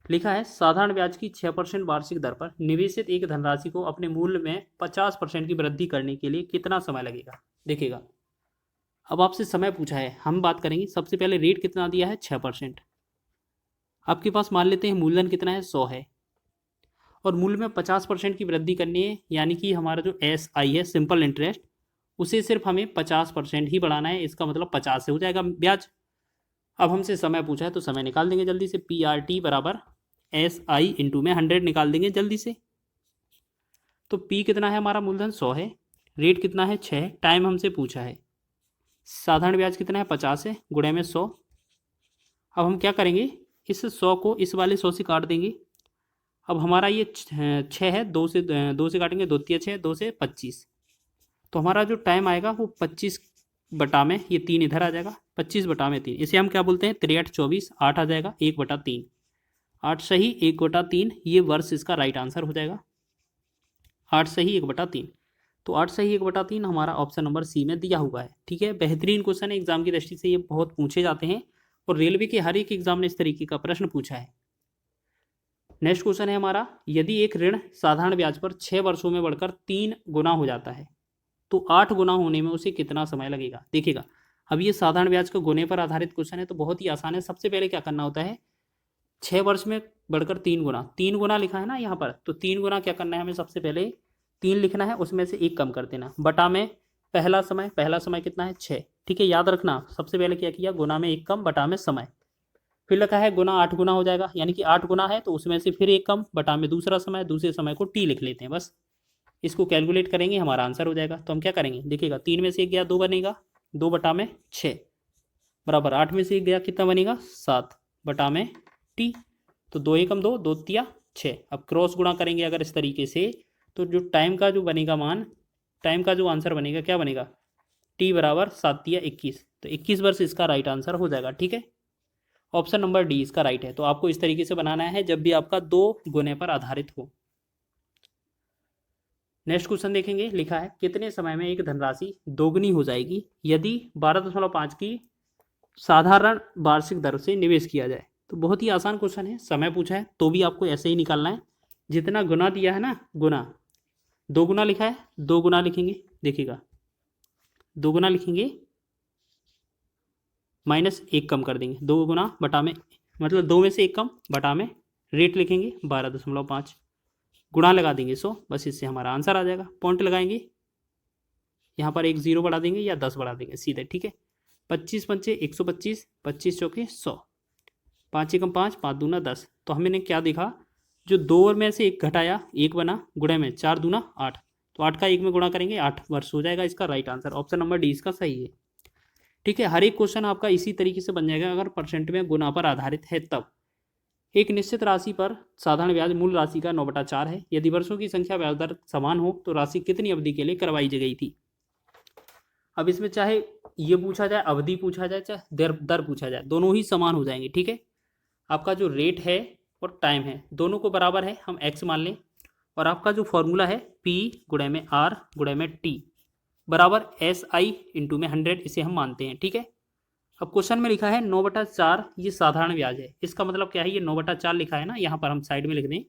लिखा है साधारण ब्याज की 6% वार्षिक दर पर निवेशित एक धनराशि को अपने मूल्य में 50% की वृद्धि करने के लिए कितना समय लगेगा। देखिएगा अब आपसे समय पूछा है, हम बात करेंगे सबसे पहले रेट कितना दिया है 6%। आपके पास मान लेते हैं मूलधन कितना है 100 है और मूल्य में 50% की वृद्धि करनी है, यानी कि हमारा जो SI है सिंपल इंटरेस्ट, उसे सिर्फ हमें 50% ही बढ़ाना है। इसका मतलब 50 से हो जाएगा ब्याज। अब हमसे समय पूछा है तो समय निकाल देंगे जल्दी से। PRT बराबर SI इंटू में 100 निकाल देंगे जल्दी से। तो P कितना है हमारा, मूलधन 100 है, रेट कितना है 6, टाइम हमसे पूछा है, साधारण ब्याज कितना है 50 है, गुणे में 100। अब हम क्या करेंगे, इस 100 को इस वाले 100 से काट देंगे। अब हमारा ये 6 है, 2 से काटेंगे, 2 तिया 6, 2 से 25। तो हमारा जो टाइम आएगा वो 25 बटा में, ये 3 इधर आ जाएगा, 25 बटा में 3, इसे हम क्या बोलते हैं 63 24, 8 आ जाएगा 1/3, 8 सही 1/3, ये वर्ष इसका राइट आंसर हो जाएगा। 8 सही 1/3, तो 8 सही 1/3 हमारा ऑप्शन नंबर सी में दिया हुआ है। ठीक है, बेहतरीन क्वेश्चन है, एग्जाम की दृष्टि से ये बहुत पूछे जाते हैं और रेलवे के हर एक एग्जाम ने इस तरीके का प्रश्न पूछा है। नेक्स्ट क्वेश्चन है हमारा, यदि एक ऋण साधारण ब्याज पर 6 वर्षों में बढ़कर 3 गुना हो जाता है तो 8 गुना होने में उसे कितना समय लगेगा। देखिएगा, अब ये साधारण ब्याज का गुने पर आधारित क्वेश्चन है तो बहुत ही आसान है। सबसे पहले क्या करना होता है, 6 वर्ष में बढ़कर 3 गुना, 3 गुना लिखा है ना यहाँ पर, तो 3 गुना क्या करना है हमें, सबसे पहले 3 लिखना है, उसमें से 1 कम कर देना, बटा में पहला समय कितना है 6। ठीक है, याद रखना, सबसे पहले क्या किया, गुना में 1 कम, बटा में समय, फिर लिखा है गुना 8 गुना हो जाएगा, यानी कि 8 गुना है तो उसमें से फिर 1 कम, बटा में दूसरा समय, दूसरे समय को T लिख लेते हैं बस। इसको कैलकुलेट करेंगे हमारा आंसर हो जाएगा। तो हम क्या करेंगे, देखिएगा 3 में से 1 गया 2 बनेगा, 2 बटा में 6 बराबर 8 में से 1 गया कितना बनेगा 7 बटा में T, तो 2 एकम 2, 2 तिया 6। अब क्रॉस गुणा करेंगे अगर इस तरीके से, तो जो टाइम का जो बनेगा मान, टाइम का जो आंसर बनेगा क्या बनेगा, T बराबर 7 तिया 21, तो 21 वर्ष इसका राइट आंसर हो जाएगा। ठीक है, ऑप्शन नंबर डी इसका राइट है। तो आपको इस तरीके से बनाना है जब भी आपका 2 गुने पर आधारित हो। नेक्स्ट क्वेश्चन देखेंगे, लिखा है कितने समय में एक धनराशि दोगुनी हो जाएगी यदि 12.5 की साधारण वार्षिक दर से निवेश किया जाए। तो बहुत ही आसान क्वेश्चन है, समय पूछा है तो भी आपको ऐसे ही निकालना है, जितना गुना दिया है ना, गुना 2 गुना लिखा है, 2 गुना लिखेंगे, देखिएगा 2 गुना लिखेंगे, माइनस 1 कम कर देंगे, 2 गुना बटा में, मतलब 2 में से 1 कम, बटा में रेट लिखेंगे 12.5, गुणा लगा देंगे 100, बस इससे हमारा आंसर आ जाएगा। पॉइंट लगाएंगे, यहाँ पर एक 0 बढ़ा देंगे या 10 बढ़ा देंगे सीधे। ठीक है, 25 पंचे 125, 25 चौके 100, 5 एकम 5, 5 दूना 10। तो हमने क्या देखा, जो 2 में से 1 घटाया 1 बना, गुणे में 4 दूना 8, तो 8 का 1 में गुणा करेंगे 8 वर्ष हो जाएगा इसका right answer. Option number D इसका सही है। ठीक है, हर एक क्वेश्चन आपका इसी तरीके से बन जाएगा अगर परसेंट में गुना पर आधारित है तब। एक निश्चित राशि पर साधारण ब्याज मूल राशि का 9/4 है, यदि वर्षों की संख्या ब्याज दर समान हो तो राशि कितनी अवधि के लिए करवाई गई थी। अब इसमें चाहे ये पूछा जाए, अवधि पूछा जाए, चाहे दर पूछा जाए, दोनों ही समान हो जाएंगे। ठीक है, आपका जो रेट है और टाइम है दोनों को बराबर है, हम x मान लें, और आपका जो फॉर्मूला है P गुणे में R गुणे में T बराबर SI इंटू में 100, इसे हम मानते हैं। ठीक है, अब क्वेश्चन में लिखा है 9/4, ये साधारण ब्याज है, इसका मतलब क्या है, ये 9/4 लिखा है ना, यहाँ पर हम साइड में लिख दें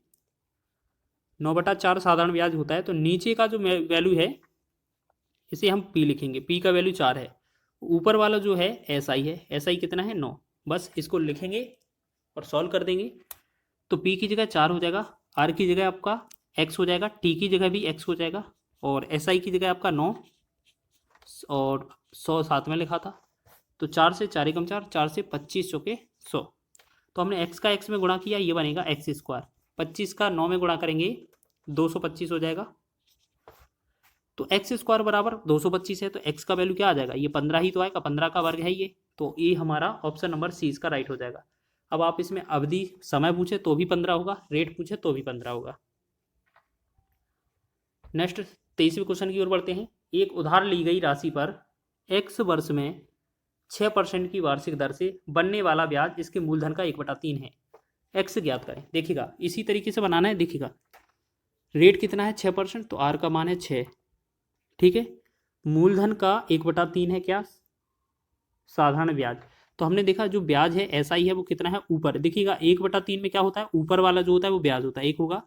9/4 साधारण ब्याज होता है, तो नीचे का जो वैल्यू है इसे हम P लिखेंगे, P का वैल्यू 4 है, ऊपर वाला जो है SI है, SI कितना है 9, बस इसको लिखेंगे और सॉल्व कर देंगे। तो P की जगह 4 हो जाएगा, R की जगह आपका X हो जाएगा, T की जगह भी X हो जाएगा, और SI की जगह आपका 9 और 100 साथ में लिखा था, तो 4 से 4 एकम 4, 4 से 25 चौके 100, तो हमने x का x में गुणा किया, ये बनेगा x², 25 का 9 में गुणा करेंगे 225 हो जाएगा, तो x² बराबर 225 है, तो x का वैल्यू क्या आ जाएगा, ये 15 ही तो आएगा, 15 का वर्ग है ये, तो ये हमारा ऑप्शन नंबर सी इसका राइट हो जाएगा। अब आप इसमें अवधि समय पूछे तो भी 15 होगा, रेट पूछे तो भी 15 होगा। नेक्स्ट 23वें क्वेश्चन की ओर बढ़ते हैं। एक उधार ली गई राशि पर x वर्ष में 6% की वार्षिक दर से बनने वाला ब्याज इसके मूलधन का 1/3 है, x ज्ञात करें। देखिएगा इसी तरीके से बनाना है, देखिएगा रेट कितना है 6%, तो r का मान है 6। ठीक है, मूलधन का 1/3 है क्या, साधारण ब्याज, तो हमने देखा जो ब्याज है SI है वो कितना है ऊपर, देखिएगा 1/3 में क्या होता है, ऊपर वाला जो होता है वो ब्याज होता है 1 होगा,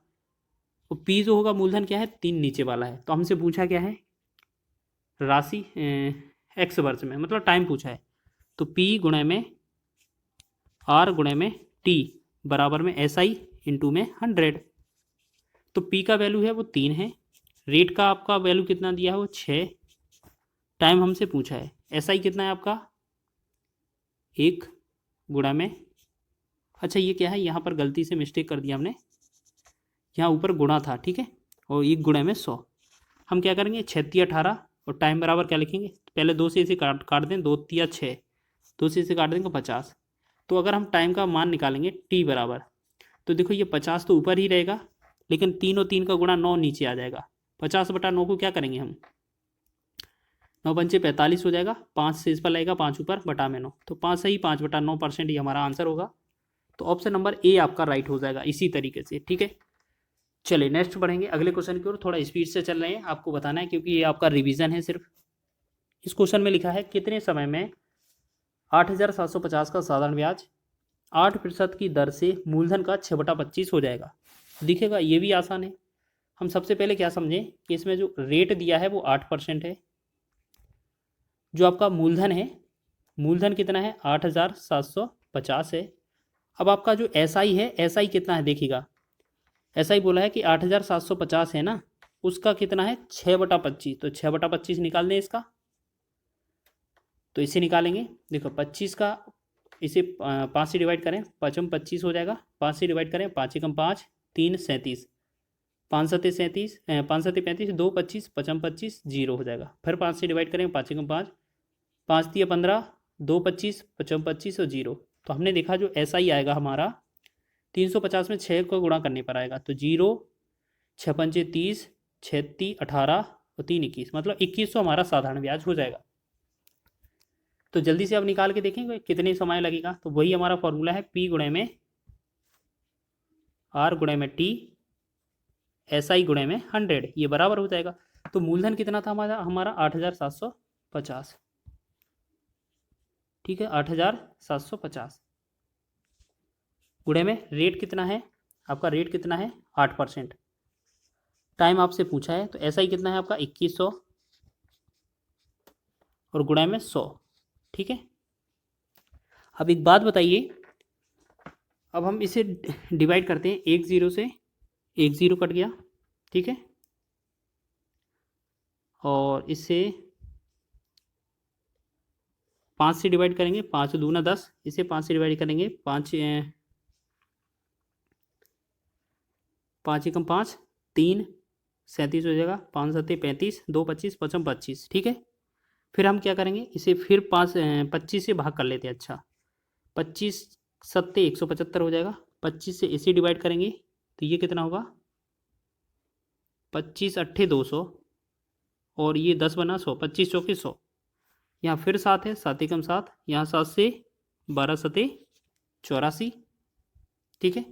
तो P जो होगा मूलधन क्या है 3 नीचे वाला है, तो हमसे पूछा क्या है राशि x वर्ष में, मतलब टाइम पूछा है, तो P गुणे में R गुणे में T बराबर में SI इंटू में 100, तो पी का वैल्यू है वो 3 है, रेट का आपका वैल्यू कितना दिया है वो 6, टाइम हमसे पूछा है, एसआई कितना है आपका 1 गुणा में, अच्छा ये क्या है, यहाँ पर गलती से मिस्टेक कर दिया हमने, यहाँ ऊपर गुणा था, ठीक है, और 1 गुणा में 100, हम क्या करेंगे 6×18 और टाइम बराबर क्या लिखेंगे, पहले 2 से इसे काट काट दें, 2×6, 2 से इसे काट देंगे 50। तो अगर हम टाइम का मान निकालेंगे टी बराबर, तो देखो ये 50 तो ऊपर ही रहेगा, लेकिन 3 और 3 का गुणा 9 नीचे आ जाएगा, 50/9 को क्या करेंगे हम, 9×5 = 45 हो जाएगा, 5 से इस पर लगेगा 5 ऊपर बटा में 9, तो 5 सही 5/9% ये हमारा आंसर होगा। तो ऑप्शन नंबर ए आपका राइट हो जाएगा इसी तरीके से, ठीक है। चलिए नेक्स्ट बढ़ेंगे अगले क्वेश्चन की ओर, थोड़ा स्पीड से चल रहे हैं, आपको बताना है क्योंकि ये आपका रिवीजन है सिर्फ। इस क्वेश्चन में लिखा है कितने समय में 8,750 का साधारण ब्याज 8% की दर से मूलधन का 6/25 हो जाएगा। दिखेगा ये भी आसान है। हम सबसे पहले क्या समझें कि इसमें जो रेट दिया है वो 8% है, जो आपका मूलधन है, मूलधन कितना है 8,750 है। अब आपका जो एसआई है, एसआई कितना है देखिएगा, एसआई बोला है कि 8,750 है ना, उसका कितना है 6/25, तो 6/25 निकाल दें इसका, तो इसे निकालेंगे, देखो 25 का इसे 5 से डिवाइड करें, 5×25 हो जाएगा, 5 से डिवाइड करें, 5×5 3 37, 5×7 37, 5×7 35, 2 25, 5×25 0 हो जाएगा, फिर 5 से डिवाइड करें, 5×5 5×3 15, 2 25, 5×25 और 0। तो हमने देखा जो एसआई आएगा हमारा 350 में 6 को गुणा करने पर आएगा, तो 0 6×5 30, 6×3 18 और 3 21, मतलब 2100 हमारा साधारण ब्याज हो जाएगा। तो जल्दी से अब निकाल के देखेंगे कितने समय लगेगा, तो वही हमारा फॉर्मूला है पी गुणे में आर गुणे में टी एसआई गुणे में 100, ये बराबर हो जाएगा। तो मूलधन कितना था हमारा 8,750, ठीक है, 8,750 गुणे में रेट कितना है आपका, रेट कितना है 8%, टाइम आपसे पूछा है, तो एसआई कितना है आपका 2100 और गुणा में 100, ठीक है। अब एक बात बताइए, अब हम इसे डिवाइड करते हैं, 1 0 से 1 0 कट गया, ठीक है, और इससे 5 से डिवाइड करेंगे, 5 दूना 10, इसे 5 से डिवाइड करेंगे, 5 5×5 3 37 हो जाएगा, 5×7 35, 2 25, 5×25, ठीक है। फिर हम क्या करेंगे, इसे फिर 25 से भाग कर लेते हैं, अच्छा 25×7 175 हो जाएगा, 25 से इसे डिवाइड करेंगे तो ये कितना होगा 25×8 200 और ये 10 बना 100, 25×4 100, यहाँ फिर 7 है, 7×7, यहाँ 7 से 12×7 84, ठीक है।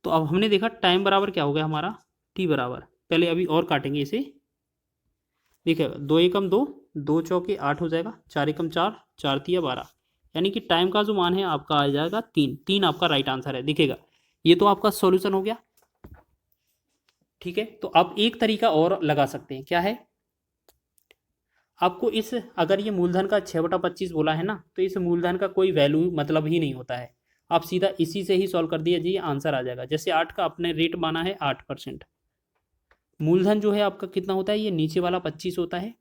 तो अब हमने देखा टाइम बराबर क्या हो गया हमारा टी बराबर, पहले अभी और काटेंगे इसे, देखिए 2 एकम 2, 2 चौके 8 हो जाएगा, 4 एकम 4, 4 तिया 12, यानी कि टाइम का जो मान है आपका आ जाएगा 3, 3 आपका राइट आंसर है, दिखेगा। ये तो आपका सॉल्यूशन हो गया, ठीक है। तो आप एक तरीका और लगा सकते हैं, क्या है, आपको इस अगर ये मूलधन का 6/25 बोला है ना, तो इस मूलधन का कोई वैल्यू मतलब ही नहीं होता है, आप सीधा इसी से ही सॉल्व कर दीजिए, आंसर आ जाएगा। जैसे 8 का अपने रेट माना है 8%, मूलधन जो है आपका कितना होता है, ये नीचे वाला 25 होता है,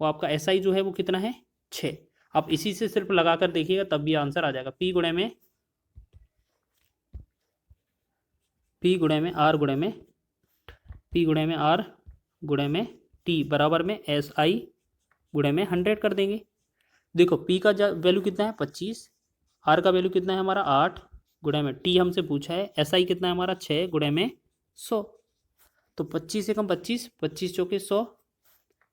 और आपका एसआई जो है वो कितना है 6, आप इसी से सिर्फ लगा कर देखिएगा तब भी आंसर आ जाएगा। पी गुणे में आर गुणे में पी गुणे में आर गुणे में टी बराबर में एस आई गुणे में 100 कर देंगे। देखो पी का वैल्यू कितना है 25, आर का वैल्यू कितना है हमारा 8 गुणे में टी हमसे पूछा है, एस आई कितना है हमारा 6 गुणे में 100, तो 25 एकम 25, 25 चौके 100,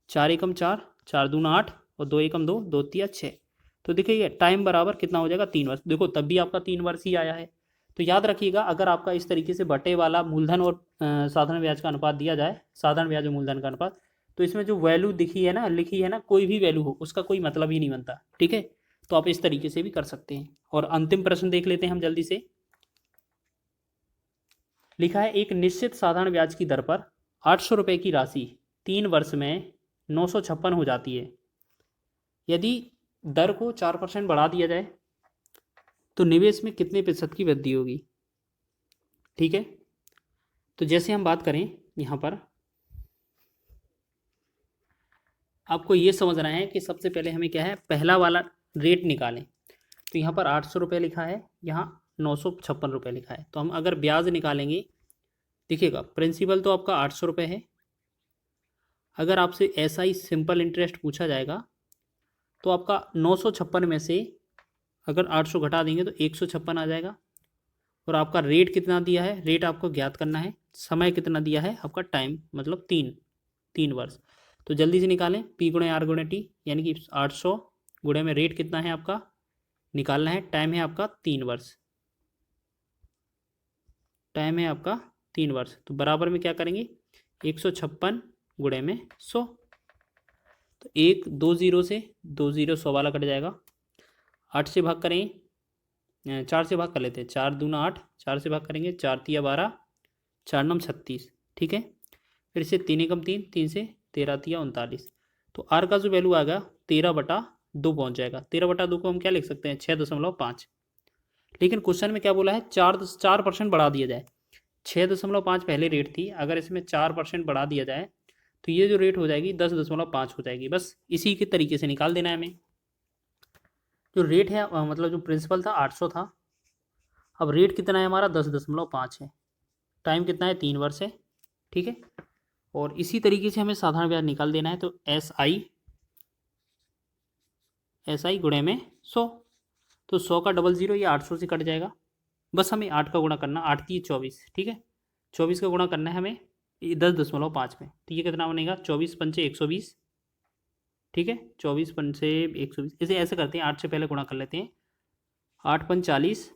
4 एकम 4, 4 दूना 8 और 2 एकम 2, 2 तिया 6, तो देखिए टाइम बराबर कितना हो जाएगा 3 वर्ष, देखो तब भी आपका 3 वर्ष ही आया है। तो याद रखिएगा अगर आपका इस तरीके से बटे वाला मूलधन और साधारण ब्याज का अनुपात दिया जाए, साधारण ब्याज और मूलधन का अनुपात, तो इसमें जो वैल्यू दिखी है ना, लिखी है ना, कोई भी वैल्यू हो उसका कोई मतलब ही नहीं बनता, ठीक है। तो आप इस तरीके से भी कर सकते हैं। और अंतिम प्रश्न देख लेते हैं हम जल्दी से। लिखा है एक निश्चित साधारण ब्याज की दर पर 800 रुपये की राशि 3 वर्ष में 956 हो जाती है। यदि दर को 4% बढ़ा दिया जाए तो निवेश में कितने प्रतिशत की वृद्धि होगी, ठीक है। तो जैसे हम बात करें यहाँ पर, आपको ये समझना है कि सबसे पहले हमें क्या है, पहला वाला रेट निकालें। तो यहाँ पर 800 रुपये लिखा है, यहाँ 956 रुपये लिखा है। तो हम अगर ब्याज निकालेंगे, देखिएगा प्रिंसिपल तो आपका 800 रुपये है। अगर आपसे ऐसा ही सिंपल इंटरेस्ट पूछा जाएगा तो आपका 956 में से अगर 800 घटा देंगे तो 156 आ जाएगा। और आपका रेट कितना दिया है, रेट आपको ज्ञात करना है। समय कितना दिया है आपका, टाइम मतलब 3 वर्ष। तो जल्दी से निकालें, P गुणे R गुणे T, यानी कि 800 गुणे में रेट कितना है आपका निकालना है, टाइम है आपका 3 वर्ष, टाइम है आपका 3 वर्ष। तो बराबर में क्या करेंगे, 156 गुणे में 100। तो 1 2 0 से 2 0 100 वाला कट जाएगा। 8 से भाग करें, 4 से भाग कर लेते हैं, 4 दूना 8, 4 से भाग करेंगे, 4 तिया 12, 4 नम 36, ठीक है। फिर से 3 एकम 3, 3 से 13 तिया 39। तो आर का जो वैल्यू आएगा 13/2 पहुंच जाएगा। 13/2 को हम क्या लिख सकते हैं, 6.5। लेकिन क्वेश्चन में क्या बोला है, 4% बढ़ा दिया जाए। 6.5 पहले रेट थी, अगर इसमें 4% बढ़ा दिया जाए तो ये जो रेट हो जाएगी 10.5 हो जाएगी। बस इसी के तरीके से निकाल देना है हमें। जो रेट है मतलब जो प्रिंसिपल था 800 था, अब रेट कितना है हमारा 10.5 है, टाइम कितना है 3 वर्ष है, ठीक है। और इसी तरीके से हमें साधारण ब्याज निकाल देना है। तो एस आई गुणे में 100। तो 100 का 00 ये 800 से कट जाएगा। बस हमें 8 का गुणा करना, 8 3 24, ठीक है। 24 का गुणा करना है हमें 10.5 में। तो ये कितना बनेगा, 24 पंचे 120, ठीक है। 24 पंचे 120, इसे ऐसे करते हैं, 8 से पहले गुणा कर लेते हैं। 8 पंच 40,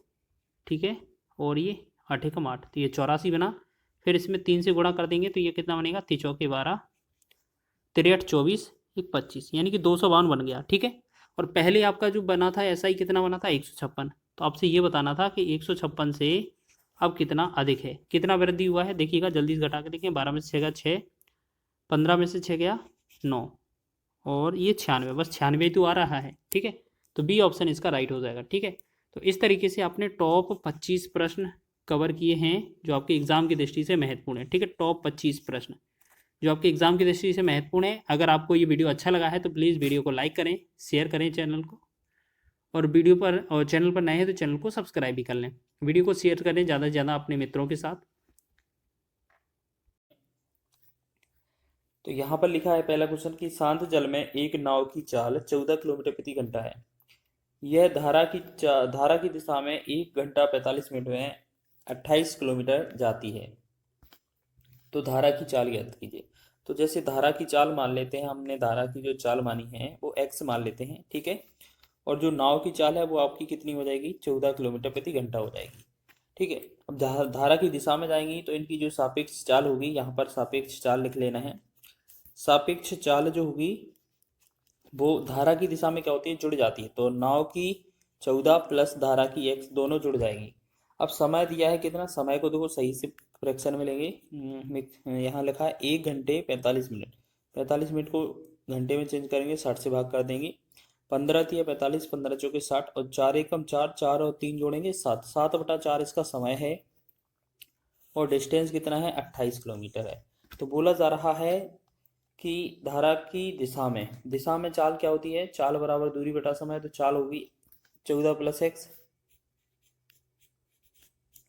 ठीक है। और ये 8 एकम 8, तो ये 84 बना। फिर इसमें 3 से गुणा कर देंगे तो ये कितना बनेगा, 3 चौके 12, 3 8 24, 1 25, यानी कि 252 बन गया, ठीक है। और पहले आपका जो बना था ऐसा ही कितना बना था, 156। तो आपसे ये बताना था कि 156 से अब कितना अधिक है, कितना वृद्धि हुआ है। देखिएगा जल्दी से घटा के देखिए, 12 में से 6 गया 6, 15 में से 6 गया 9, और ये 96, बस 96 तो आ रहा है, ठीक है। तो बी ऑप्शन इसका राइट हो जाएगा, ठीक है। तो इस तरीके से आपने टॉप 25 प्रश्न कवर किए हैं जो आपके एग्जाम की दृष्टि से महत्वपूर्ण है, ठीक है। टॉप 25 प्रश्न जो आपके एग्जाम की दृष्टि से महत्वपूर्ण है। अगर आपको ये वीडियो अच्छा लगा है तो प्लीज़ वीडियो को लाइक करें, शेयर करें चैनल को, और वीडियो पर और चैनल पर नए हैं तो चैनल को सब्सक्राइब भी कर लें। वीडियो को शेयर करें ज़्यादा से ज़्यादा अपने मित्रों के साथ। तो यहाँ पर लिखा है पहला क्वेश्चन कि शांत जल में एक नाव की चाल 14 किलोमीटर प्रति घंटा है। यह धारा की दिशा में 1 घंटा 45 मिनट में 28 किलोमीटर जाती है। तो धारा की चाल ज्ञात कीजिए। तो जैसे धारा की चाल मान लेते हैं, हमने धारा की जो चाल मानी है वो x मान लेते हैं, ठीक है। और जो नाव की चाल है वो आपकी कितनी हो जाएगी, 14 किलोमीटर प्रति घंटा हो जाएगी, ठीक है। अब धारा की दिशा में जाएंगी तो इनकी जो सापेक्ष चाल होगी, यहाँ पर सापेक्ष चाल लिख लेना है। सापेक्ष चाल जो होगी वो धारा की दिशा में क्या होती है, जुड़ जाती है। तो नाव की 14 प्लस धारा की x दोनों जुड़ जाएगी। अब समय दिया है कितना, समय को देखो सही से फ्रैक्शन में लेंगे। यहाँ लिखा है 1 घंटे 45 मिनट। 45 मिनट को घंटे में चेंज करेंगे, 60 से भाग कर देंगे। 15 तिया 45, 15 चौके 60, और 4 एकम 4, 4 और 3 जोड़ेंगे 7, 7/4 इसका समय है। और डिस्टेंस कितना है, 28 किलोमीटर है। तो बोला जा रहा है कि धारा की दिशा में चाल क्या होती है, चाल बराबर दूरी बटा समय। तो चाल होगी 14 प्लस x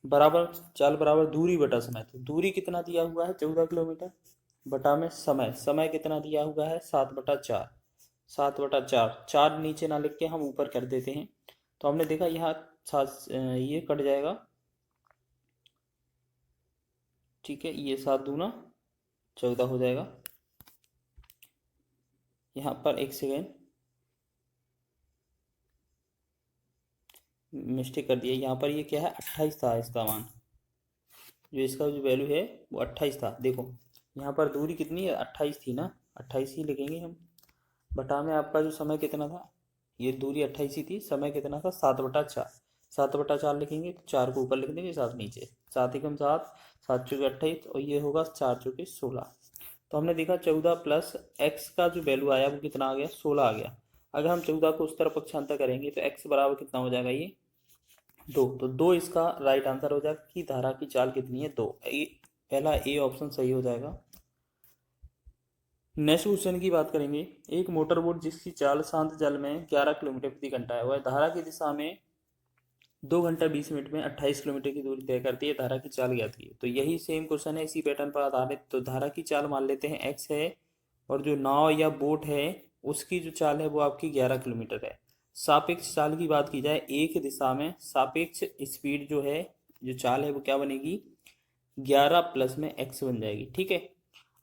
बराबर चाल बराबर दूरी बटा समय। तो दूरी कितना दिया हुआ है, 14 किलोमीटर, बटा में समय कितना दिया हुआ है, 7/4। 7/4, 4 नीचे ना लिख के हम ऊपर कर देते हैं। तो हमने देखा यहाँ ये कट जाएगा, ठीक है। ये 7 दूना 14 हो जाएगा। यहाँ पर एक सेकेंड मिस्टेक कर दिया, यहाँ पर ये क्या है, 28 था इसका मान, जो इसका जो वैल्यू है वो 28 था। देखो यहाँ पर दूरी कितनी है, 28 थी ना, 28 ही लिखेंगे हम। बटा में आपका जो समय कितना था, ये दूरी 28 ही थी, समय कितना था 7/4। 7/4 लिखेंगे तो 4 को ऊपर लिख देंगे, 7 नीचे। 7 एकम 7, 7 चौके 28, और ये होगा 4 चौके 16। तो हमने देखा 14 प्लस x का जो वैल्यू आया वो कितना आ गया, 16 आ गया। अगर हम 14 को उस तरफ पक्षांतर करेंगे तो x बराबर कितना हो जाएगा, ये 2। तो 2 इसका राइट आंसर हो जाएगा कि धारा की चाल कितनी है, 2। पहला ए ऑप्शन सही हो जाएगा। नेक्स्ट क्वेश्चन की बात करेंगे। एक मोटर बोट जिसकी चाल शांत जल में 11 किलोमीटर प्रति घंटा है, वह धारा की दिशा में 2 घंटा 20 मिनट में 28 किलोमीटर की दूरी तय करती है, धारा की चाल ज्ञात कीजिए। तो यही सेम क्वेश्चन है, इसी पैटर्न पर आधारित। तो धारा की चाल मान लेते हैं एक्स है, और जो नाव या बोट है उसकी जो चाल है वो आपकी 11 किलोमीटर है। सापेक्ष चाल की बात की जाए, एक दिशा में सापेक्ष स्पीड जो है, जो चाल है वो क्या बनेगी, 11 प्लस में एक्स बन जाएगी। ठीक है,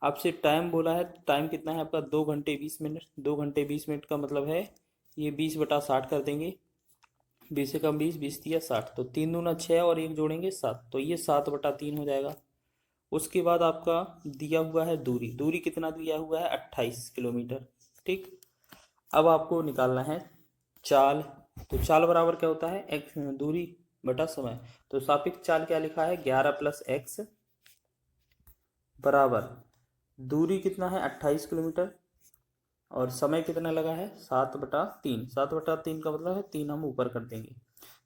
आपसे टाइम बोला है, टाइम कितना है आपका, 2 घंटे 20 मिनट। 2 घंटे 20 मिनट का मतलब है ये 20/60 कर देंगे, 20 से कम 20, 20 दिया 60, तो 3 दूना 6 और 1 जोड़ेंगे 7, तो ये 7/3 हो जाएगा। उसके बाद आपका दिया हुआ है दूरी, दूरी कितना दिया हुआ है, 28 किलोमीटर। ठीक, अब आपको निकालना है चाल। तो चाल बराबर क्या होता है, एक्स दूरी बटा समय। तो सापेक्ष चाल क्या लिखा है, 11 प्लस एक्स बराबर दूरी कितना है 28 किलोमीटर, और समय कितना लगा है 7/3। 7/3 का मतलब है 3 हम ऊपर कर देंगे,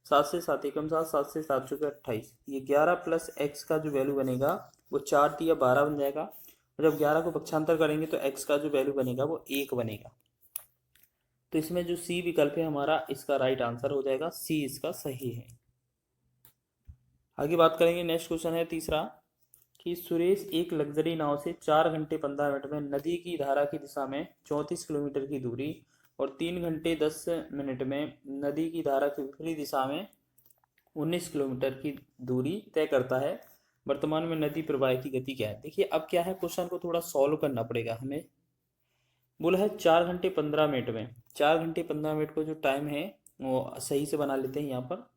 7 से 7 एकम 7, 7 से 7 चौके 28। ये 11 प्लस एक्स का जो वैल्यू बनेगा वो 4 या 12 बन जाएगा, और जब 11 को पक्षांतर करेंगे तो एक्स का जो वैल्यू बनेगा वो 1 बनेगा। तो इसमें जो सी विकल्प है हमारा, इसका राइट आंसर हो जाएगा, सी इसका सही है। आगे बात करेंगे, नेक्स्ट क्वेश्चन है तीसरा, कि सुरेश एक लग्जरी नाव से 4 घंटे 15 मिनट में नदी की धारा की दिशा में 34 किलोमीटर की दूरी और 3 घंटे 10 मिनट में नदी की धारा की विपरीत दिशा में 19 किलोमीटर की दूरी तय करता है। वर्तमान में नदी प्रवाह की गति क्या है। देखिए अब क्या है, क्वेश्चन को थोड़ा सॉल्व करना पड़ेगा हमें। बोला है 4 घंटे 15 मिनट में, 4 घंटे 15 मिनट को जो टाइम है वो सही से बना लेते हैं। यहाँ पर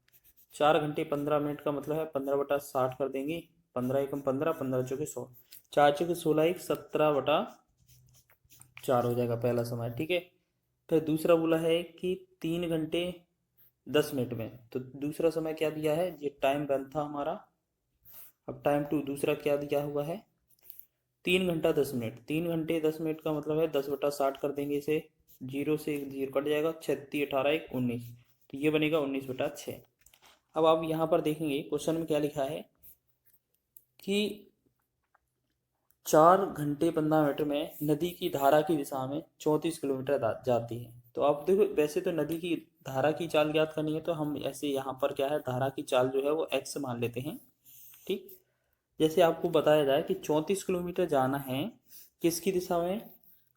4 घंटे 15 मिनट का मतलब है 15/60 कर देंगे, 15 एकम 15, 15 चौके 100, 4 चौके 16, 1 17/4 हो जाएगा पहला समय। ठीक है, फिर दूसरा बोला है कि 3 घंटे 10 मिनट में, तो दूसरा समय क्या दिया है, ये टाइम वन था हमारा। अब टाइम टू दूसरा क्या दिया हुआ है, 3 घंटा 10 मिनट। 3 घंटे 10 मिनट का मतलब है 10/60 कर देंगे इसे, 0 से 1 0 कट जाएगा, 36 18 1 19, तो ये बनेगा 19/6। अब आप यहाँ पर देखेंगे क्वेश्चन में क्या लिखा है कि 4 घंटे 15 मिनट में नदी की धारा की दिशा में 34 किलोमीटर जाती है। तो आप देखो, वैसे तो नदी की धारा की चाल ज्ञात करनी है, तो हम ऐसे यहाँ पर क्या है, धारा की चाल जो है वो एक्स मान लेते हैं। ठीक, जैसे आपको बताया जाए कि 34 किलोमीटर जाना है किसकी दिशा में,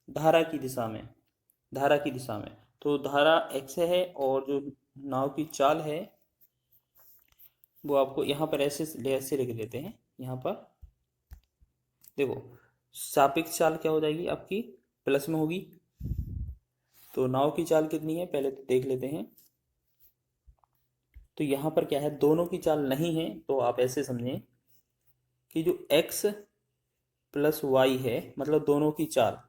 धारा की दिशा में, धारा की दिशा में। तो धारा एक्स है, और जो नाव की चाल है वो आपको यहाँ पर ऐसे ऐसे लिख देते हैं। यहाँ पर देखो, सापेक्ष चाल क्या हो जाएगी आपकी, प्लस में होगी। तो नाव की चाल कितनी है पहले तो देख लेते हैं। तो यहाँ पर क्या है, दोनों की चाल नहीं है, तो आप ऐसे समझें कि जो x प्लस वाई है, मतलब दोनों की चाल,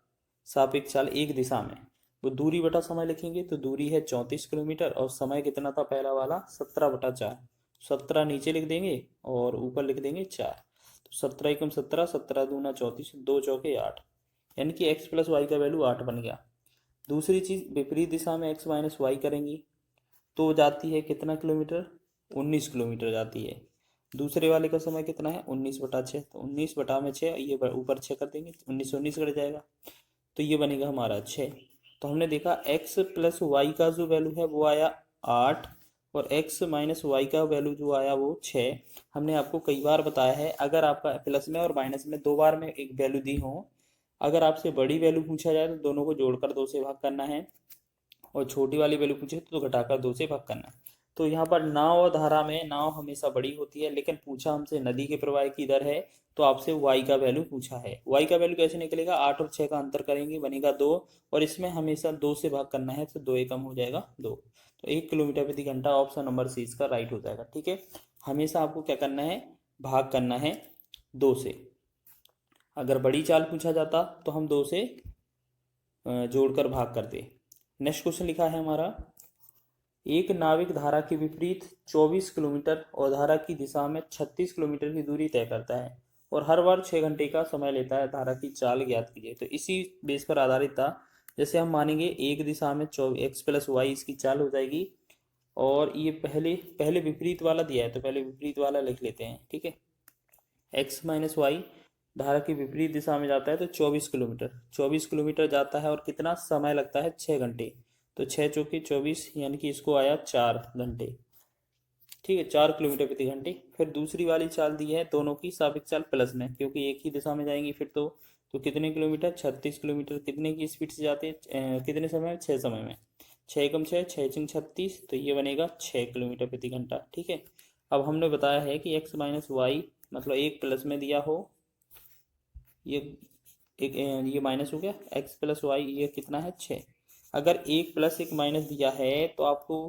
सापेक्ष चाल एक दिशा में, वो दूरी बटा समय लिखेंगे। तो दूरी है 34 किलोमीटर, और समय कितना था पहला वाला, 17/4। 17 नीचे लिख देंगे और ऊपर लिख देंगे 4, तो 17 एकम 17, 17 दूना 34, 2 चौके 8, यानी कि x प्लस वाई का वैल्यू 8 बन गया। दूसरी चीज़, विपरीत दिशा में x माइनस वाई करेंगी तो जाती है कितना किलोमीटर, 19 किलोमीटर जाती है। दूसरे वाले का समय कितना है, 19/6, तो 19/6, ये ऊपर 6 कर देंगे, 19 19 कट जाएगा, तो ये बनेगा हमारा 6। तो हमने देखा x प्लस वाई का जो वैल्यू है वो आया 8, और x माइनस वाई का वैल्यू जो आया वो 6। हमने आपको कई बार बताया है, अगर आपका प्लस में और माइनस में दो बार में एक वैल्यू दी हो, अगर आपसे बड़ी वैल्यू पूछा जाए तो दोनों को जोड़कर 2 से भाग करना है, और छोटी वाली वैल्यू पूछे तो घटाकर 2 से भाग करना है। तो यहाँ पर नाव और धारा में नाव हमेशा बड़ी होती है, लेकिन पूछा हमसे नदी के प्रवाह की दर है, तो आपसे y का वैल्यू पूछा है। y का वैल्यू कैसे निकलेगा, 8 और 6 का अंतर करेंगे बनेगा 2, और इसमें हमेशा 2 से भाग करना है, तो 2 एकम हो जाएगा 2, तो 1 किलोमीटर प्रति घंटा ऑप्शन नंबर सी इसका राइट हो जाएगा। ठीक है, हमेशा आपको क्या करना है, भाग करना है 2 से। अगर बड़ी चाल पूछा जाता तो हम 2 से जोड़कर भाग करते। नेक्स्ट क्वेश्चन लिखा है हमारा, एक नाविक धारा के विपरीत 24 किलोमीटर और धारा की दिशा में 36 किलोमीटर की दूरी तय करता है, और हर बार 6 घंटे का समय लेता है, धारा की चाल ज्ञात कीजिए। तो इसी बेस पर आधारित था। जैसे हम मानेंगे एक दिशा में x प्लस वाई इसकी चाल हो जाएगी, और ये पहले विपरीत वाला दिया है, तो पहले विपरीत वाला लिख लेते हैं। ठीक है, एक्स माइनस वाई धारा की विपरीत दिशा में जाता है तो 24 किलोमीटर जाता है और कितना समय लगता है 6 घंटे। तो 6 × 4 = 24 यानी कि इसको आया 4 घंटे। ठीक है, 4 किलोमीटर प्रति घंटे। फिर दूसरी वाली चाल दी है दोनों की सापेक्ष चाल प्लस में, क्योंकि एक ही दिशा में जाएंगी फिर तो कितने किलोमीटर, 36 किलोमीटर कितने की स्पीड से जाते हैं, कितने समय में, 6 समय में। 6 × 6 = 6 × 36, तो ये बनेगा 6 किलोमीटर प्रति घंटा। ठीक है, अब हमने बताया है कि एक्स माइनस वाई मतलब एक प्लस में दिया हो, ये एक ये माइनस हो गया, एक्स प्लस वाई ये कितना है 6। अगर एक प्लस एक माइनस दिया है तो आपको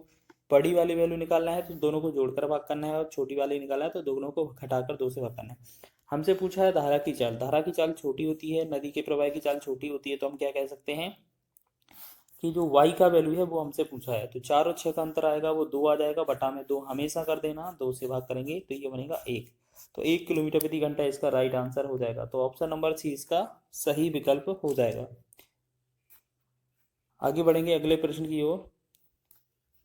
बड़ी वाली वैल्यू निकालना है तो दोनों को जोड़कर भाग करना है, और छोटी वाली निकालना है तो दोनों को घटाकर 2 से भाग करना है। हमसे पूछा है धारा की चाल। धारा की चाल छोटी होती है, नदी के प्रवाह की चाल छोटी होती है, तो हम क्या कह सकते हैं कि जो y का वैल्यू है वो हमसे पूछा है, तो 4 और 6 का अंतर आएगा, वो 2 आ जाएगा, बटा में 2 हमेशा कर देना, 2 से भाग करेंगे तो ये बनेगा 1। तो 1 किलोमीटर प्रति घंटा इसका राइट आंसर हो जाएगा। तो ऑप्शन नंबर सी इसका सही विकल्प हो जाएगा। आगे बढ़ेंगे अगले प्रश्न की ओर।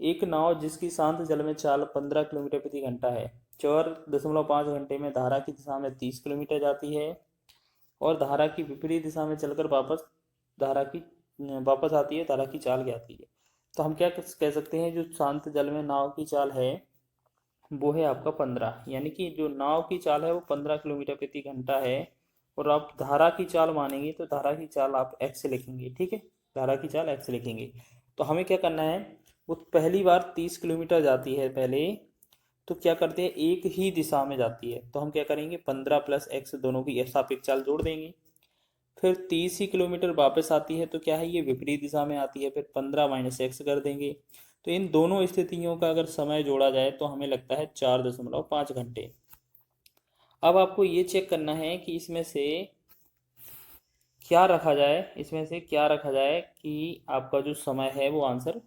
एक नाव जिसकी शांत जल में चाल 15 किलोमीटर प्रति घंटा है, 4.5 घंटे में धारा की दिशा में 30 किलोमीटर जाती है और धारा की विपरीत दिशा में चलकर वापस आती है, धारा की चाल ज्ञात कीजिए। तो हम क्या कह सकते हैं, जो शांत जल में नाव की चाल है वो है आपका 15, यानी कि जो नाव की चाल है वो 15 किलोमीटर प्रति घंटा है। और आप धारा की चाल मानेंगे तो धारा की चाल आप एक्स लिखेंगे। ठीक है, धारा की चाल एक्स लिखेंगे। तो हमें क्या करना है, वो पहली बार 30 किलोमीटर जाती है पहले, तो क्या करते हैं एक ही दिशा में जाती है, तो हम क्या करेंगे 15 + x दोनों की सापेक्ष चाल जोड़ देंगे। फिर 30 ही किलोमीटर वापस आती है तो क्या है, ये विपरीत दिशा में आती है, फिर 15 - x कर देंगे। तो इन दोनों स्थितियों का अगर समय जोड़ा जाए तो हमें लगता है 4.5 घंटे। अब आपको ये चेक करना है कि इसमें से क्या रखा जाए कि आपका जो समय है वो आंसर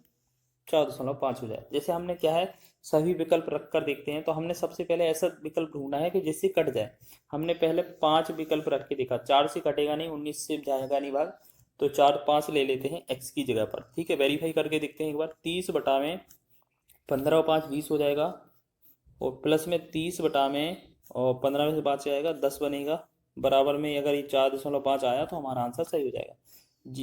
4.5 हो जाए। जैसे हमने क्या है, सभी विकल्प रख कर देखते हैं, तो हमने सबसे पहले ऐसा विकल्प ढूंढना है कि जिससे कट जाए। हमने पहले 5 विकल्प रख के देखा, 4 से कटेगा नहीं, 19 से जाएगा नहीं भाग, तो 4 5 ले लेते हैं x की जगह पर। ठीक है, वेरीफाई करके देखते हैं एक बार। 30 बटा में 15 और 5 20 हो जाएगा, और प्लस में 30 बटा में और 15 में से 5 जाएगा 10 बनेगा, बराबर में अगर ये 4.5 आया तो हमारा आंसर सही हो जाएगा।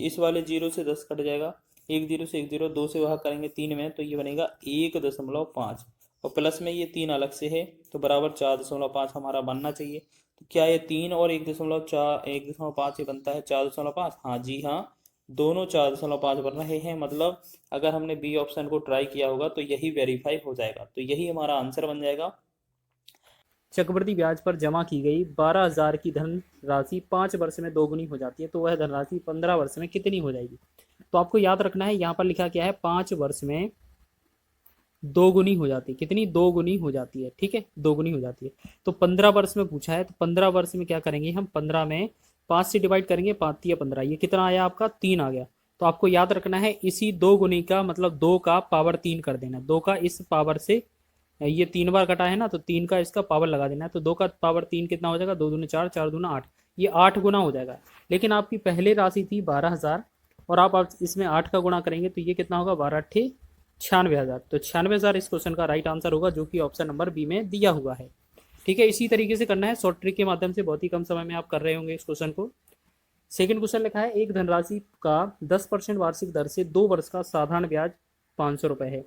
इस वाले 0 से 10 कट जाएगा, 1 0 से 1 0, 2 से भाग करेंगे 3 में तो ये बनेगा 1.5, और प्लस में ये 3 अलग से है तो बराबर 4.5 हमारा बनना चाहिए। तो क्या ये 3 और 1.5 ये बनता है 4.5? हाँ जी हाँ, दोनों 4.5 बन रहे हैं। मतलब अगर हमने बी ऑप्शन को ट्राई किया होगा तो यही वेरीफाई हो जाएगा, तो यही हमारा आंसर बन जाएगा। चक्रवृद्धि ब्याज पर जमा की गई 12,000 की धन राशि 5 वर्ष में दोगुनी हो जाती है, तो वह धनराशि 15 वर्ष में कितनी हो जाएगी। तो आपको याद रखना है, यहाँ पर लिखा क्या है, 5 वर्ष में दोगुनी हो जाती है। कितनी? दोगुनी हो जाती है। ठीक है, दोगुनी हो जाती है। तो 15 वर्ष में पूछा है, तो 15 वर्ष में क्या करेंगे हम, 15 में 5 से डिवाइड करेंगे, 5 या 15, ये कितना आया आपका, 3 आ गया। तो आपको याद रखना है, इसी दो गुनी का मतलब 2 का पावर 3 कर देना, 2 का इस पावर से, ये 3 बार कटा है ना, तो 3 का इसका पावर लगा देना है, तो 2 का पावर 3 कितना हो जाएगा, 2 दूनी 4, 4 दूना 8, ये 8 गुना हो जाएगा। लेकिन आपकी पहले राशि थी 12,000 और आप इसमें 8 का गुणा करेंगे तो ये कितना होगा, 12 × 8 = 96,000। तो 96,000 इस क्वेश्चन का राइट आंसर होगा, जो कि ऑप्शन नंबर बी में दिया हुआ है। ठीक है, इसी तरीके से करना है, शॉर्ट ट्रिक के माध्यम से बहुत ही कम समय में आप कर रहे होंगे इस क्वेश्चन को। सेकंड क्वेश्चन लिखा है, एक धनराशि का 10% वार्षिक दर से 2 वर्ष का साधारण ब्याज 500 रुपये है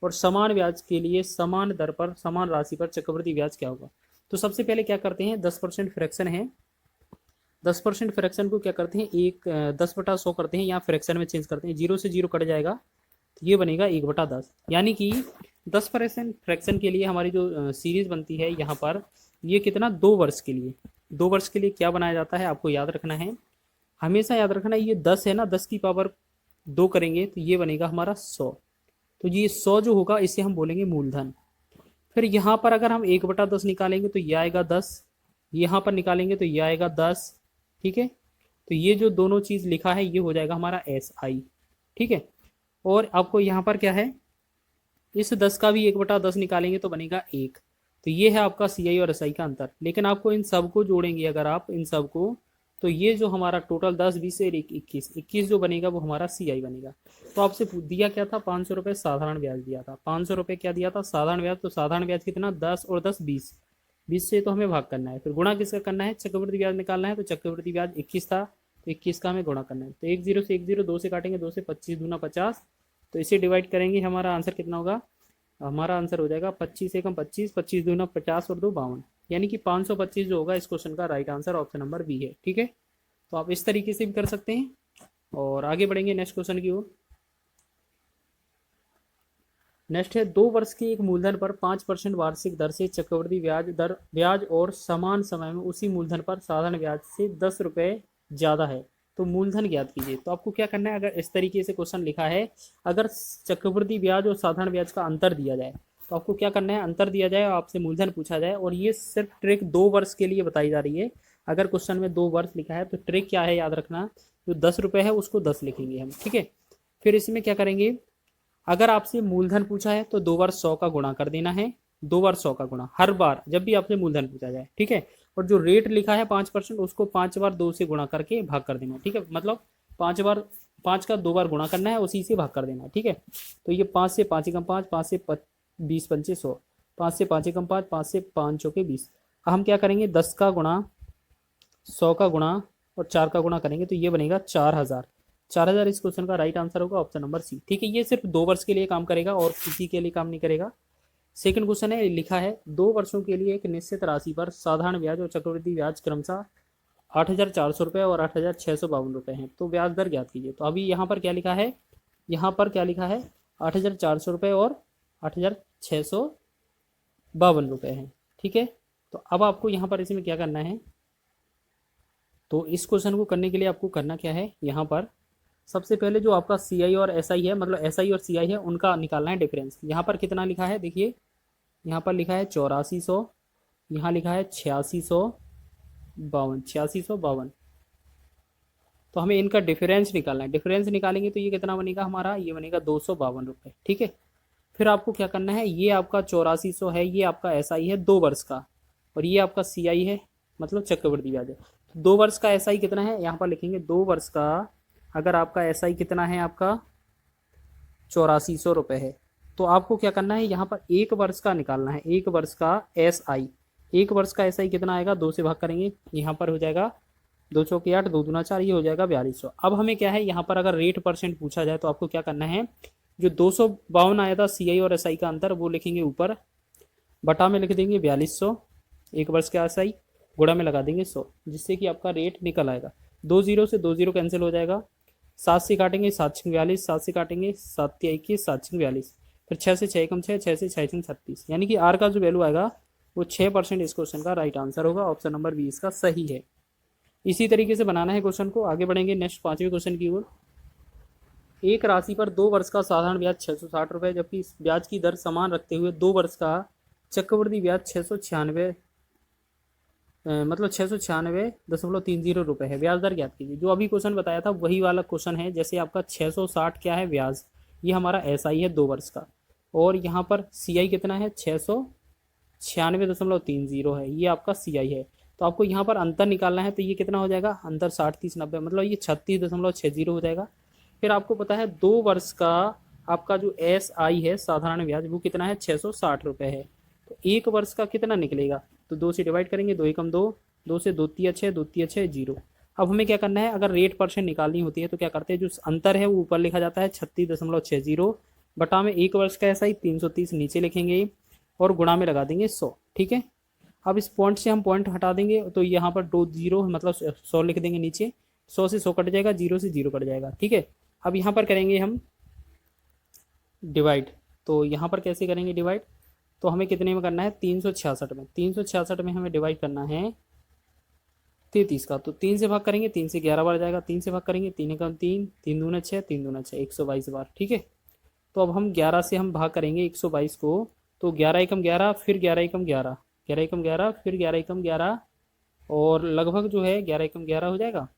और समान ब्याज के लिए समान दर पर समान राशि पर चक्रवृद्धि ब्याज क्या होगा। तो सबसे पहले क्या करते हैं, 10% फ्रैक्शन है, 10% फ्रैक्शन को क्या करते हैं, 10/100 करते हैं, या फ्रैक्शन में चेंज करते हैं, 0 से 0 कट जाएगा, तो ये बनेगा 1/10। यानी कि 10% फ्रैक्शन के लिए हमारी जो सीरीज बनती है यहाँ पर, ये कितना, 2 वर्ष के लिए, 2 वर्ष के लिए क्या बनाया जाता है, आपको याद रखना है, हमेशा याद रखना, ये 10 है ना, 10 की पावर 2 करेंगे तो ये बनेगा हमारा 100। तो ये 100 जो होगा इसे हम बोलेंगे मूलधन। फिर यहाँ पर अगर हम 1/10 निकालेंगे तो ये आएगा 10, यहाँ पर निकालेंगे तो ये आएगा 10। ठीक है, तो ये जो दोनों चीज़ लिखा है ये हो जाएगा हमारा SI। ठीक है, और आपको यहाँ पर क्या है, इस 10 का भी 1/10 निकालेंगे तो बनेगा 1। तो ये है आपका CI और SI का अंतर। लेकिन आपको इन सबको जोड़ेंगे अगर आप इन सबको, तो ये जो हमारा टोटल 10 20 से 21 जो बनेगा वो हमारा CI बनेगा। तो आपसे दिया क्या था, 500 रुपये साधारण ब्याज दिया था, 500 रुपये क्या दिया था, साधारण ब्याज। तो साधारण ब्याज कितना, 10 और 10 20, 20 से तो हमें भाग करना है, फिर गुणा किसका करना है, चक्रवृद्धि ब्याज निकालना है, तो चक्रवृद्धि ब्याज 21 था, तो 21 का हमें गुणा करना है। तो 1 0 से 1 0, 2 से काटेंगे, 2 से 25 दूना 50, तो इसे डिवाइड करेंगे, हमारा आंसर कितना होगा, हमारा आंसर हो जाएगा 25 एकम 25, 25 दूना 50 और 2 52, यानी कि 525 जो होगा इस क्वेश्चन का right answer option number B है। ठीक है, तो आप इस तरीके से भी कर सकते हैं। और आगे बढ़ेंगे नेक्स्ट क्वेश्चन की ओर। नेक्स्ट है 2 वर्ष के एक मूलधन पर 5% वार्षिक दर से चक्रवृद्धि ब्याज और समान समय में उसी मूलधन पर साधारण ब्याज से 10 रुपये ज़्यादा है, तो मूलधन ज्ञात कीजिए। तो आपको क्या करना है, अगर इस तरीके से क्वेश्चन लिखा है, अगर चक्रवृद्धि ब्याज और साधारण ब्याज का अंतर दिया जाए, तो आपको क्या करना है, अंतर दिया जाए और आपसे मूलधन पूछा जाए, और ये सिर्फ ट्रिक 2 वर्ष के लिए बताई जा रही है। अगर क्वेश्चन में 2 वर्ष लिखा है तो ट्रिक क्या है, याद रखना, जो 10 रुपये है उसको 10 लिखेंगे हम। ठीक है, फिर इसमें क्या करेंगे, अगर आपसे मूलधन पूछा है तो 2 बार 100 का गुणा कर देना है, 2 बार 100 का गुणा हर बार जब भी आपसे मूलधन पूछा जाए। ठीक है, और जो रेट लिखा है 5%, उसको 5 बार 2 से गुणा करके भाग कर देना। ठीक है, मतलब 5 का 2 बार गुणा करना है, उसी से भाग कर देना। ठीक है, तो ये 5 से 5 एकम 5, 5 से 20 पंचे 100, 5 से 5 एकम 5, 5 से 5 चौके 20। हम क्या करेंगे, 10 का गुणा, 100 का गुणा और 4 का गुणा करेंगे, तो ये बनेगा 4000। 4000 इस क्वेश्चन का राइट आंसर होगा ऑप्शन नंबर सी। ठीक है, ये सिर्फ 2 वर्ष के लिए काम करेगा और किसी के लिए काम नहीं करेगा। सेकंड क्वेश्चन है, लिखा है 2 वर्षों के लिए एक निश्चित राशि पर साधारण ब्याज और चक्रवृद्धि ब्याज क्रमशः 8,400 रुपये और 8,652 रुपये हैं, तो ब्याज दर ज्ञात कीजिए। तो अभी यहाँ पर क्या लिखा है, यहाँ पर क्या लिखा है, 8,400 रुपये और 8,652 रुपये हैं। ठीक है, तो अब आपको यहाँ पर इसमें क्या करना है, तो इस क्वेश्चन को करने के लिए आपको करना क्या है, यहाँ पर सबसे पहले जो आपका सी आई और एस आई है, मतलब एस आई और सी आई है, उनका निकालना है डिफरेंस। यहाँ पर कितना लिखा है, देखिए यहाँ पर लिखा है 8400, यहाँ लिखा है 8652, 8652, तो हमें इनका डिफरेंस निकालना है। डिफरेंस निकालेंगे तो ये कितना बनेगा हमारा, ये बनेगा 252 रुपये। ठीक है, फिर आपको क्या करना है, ये आपका 8400 है, ये आपका एस आई है 2 वर्ष का, और ये आपका सी आई है, मतलब चक्रवृद्धि ब्याज है। तो 2 वर्ष का एस आई कितना है, यहाँ पर लिखेंगे 2 वर्ष का, अगर आपका एस आई कितना है, आपका 8400 रुपये है, तो आपको क्या करना है, यहाँ पर 1 वर्ष का निकालना है, 1 वर्ष का एस आई। 1 वर्ष का एस आई कितना आएगा, 2 से भाग करेंगे, यहाँ पर हो जाएगा 2 चौके 8, 2 दूना 4, ये हो जाएगा 4200। अब हमें क्या है, यहाँ पर अगर रेट परसेंट पूछा जाए तो आपको क्या करना है, जो 252 आया था सी आई और एस आई का अंतर, वो लिखेंगे ऊपर, बटा में लिख देंगे 4200, 1 वर्ष का एस आई, गुणा में लगा देंगे 100, जिससे कि आपका रेट निकल आएगा। 2 0 से 2 0 कैंसिल हो जाएगा, 7 से काटेंगे 7 6 42, 7 से काटेंगे 7 21, 7 6 42, फिर 6 से 6 कम 6, 6 से 6 6 36, यानी कि आर का जो वैल्यू आएगा वो 6% इस क्वेश्चन का राइट आंसर होगा, ऑप्शन नंबर बी इसका सही है। इसी तरीके से बनाना है क्वेश्चन को। आगे बढ़ेंगे नेक्स्ट 5वें क्वेश्चन की ओर। एक राशि पर 2 वर्ष का साधारण ब्याज 660 रुपये, जबकि इस ब्याज की दर समान रखते हुए 2 वर्ष का चक्रवृद्धि ब्याज 696, मतलब 696.30 रुपये है। ब्याज दर ज्ञात कीजिए। जो अभी क्वेश्चन बताया था वही वाला क्वेश्चन है, जैसे आपका 660 क्या है ब्याज, ये हमारा एस आई है 2 वर्ष का, और यहाँ पर सी आई कितना है 696.30 है, ये आपका सी आई है। तो आपको यहाँ पर अंतर निकालना है, तो ये कितना हो जाएगा, अंतर 60 30 90, मतलब ये 36.60 हो जाएगा। फिर आपको पता है 2 वर्ष का आपका जो एस आई है साधारण ब्याज, वो कितना है 660 रुपये है, तो 1 वर्ष का कितना निकलेगा, तो 2 से डिवाइड करेंगे, 2 एकम 2, 2 से 2 तिया 6, 2 तिया 6 0। अब हमें क्या करना है, अगर रेट परसेंट निकालनी होती है तो क्या करते हैं, जो अंतर है वो ऊपर लिखा जाता है 36.60, बटा में 1 वर्ष का ऐसा ही 330 नीचे लिखेंगे और गुणा में लगा देंगे 100। ठीक है, अब इस पॉइंट से हम पॉइंट हटा देंगे, तो यहाँ पर 2 0 मतलब 100 लिख देंगे नीचे, 100 से 100 कट जाएगा, 0 से 0 कट जाएगा। ठीक है, अब यहाँ पर करेंगे हम डिवाइड, तो यहाँ पर कैसे करेंगे डिवाइड, तो हमें कितने में करना है, 366 में, 366 में हमें डिवाइड करना है 33 का, तो 3 से भाग करेंगे, 3 से 11 बार जाएगा, 3 से भाग करेंगे, 3 एकम 3, 3 दूना 6, 3 दूना 6, 122 बार। ठीक है, तो अब हम 11 से हम भाग करेंगे 122 को, तो 11 एकम 11, फिर 11 एकम 11, 11 एकम 11, फिर 11 एकम 11, और लगभग जो है 11 एकम 11 हो जाएगा,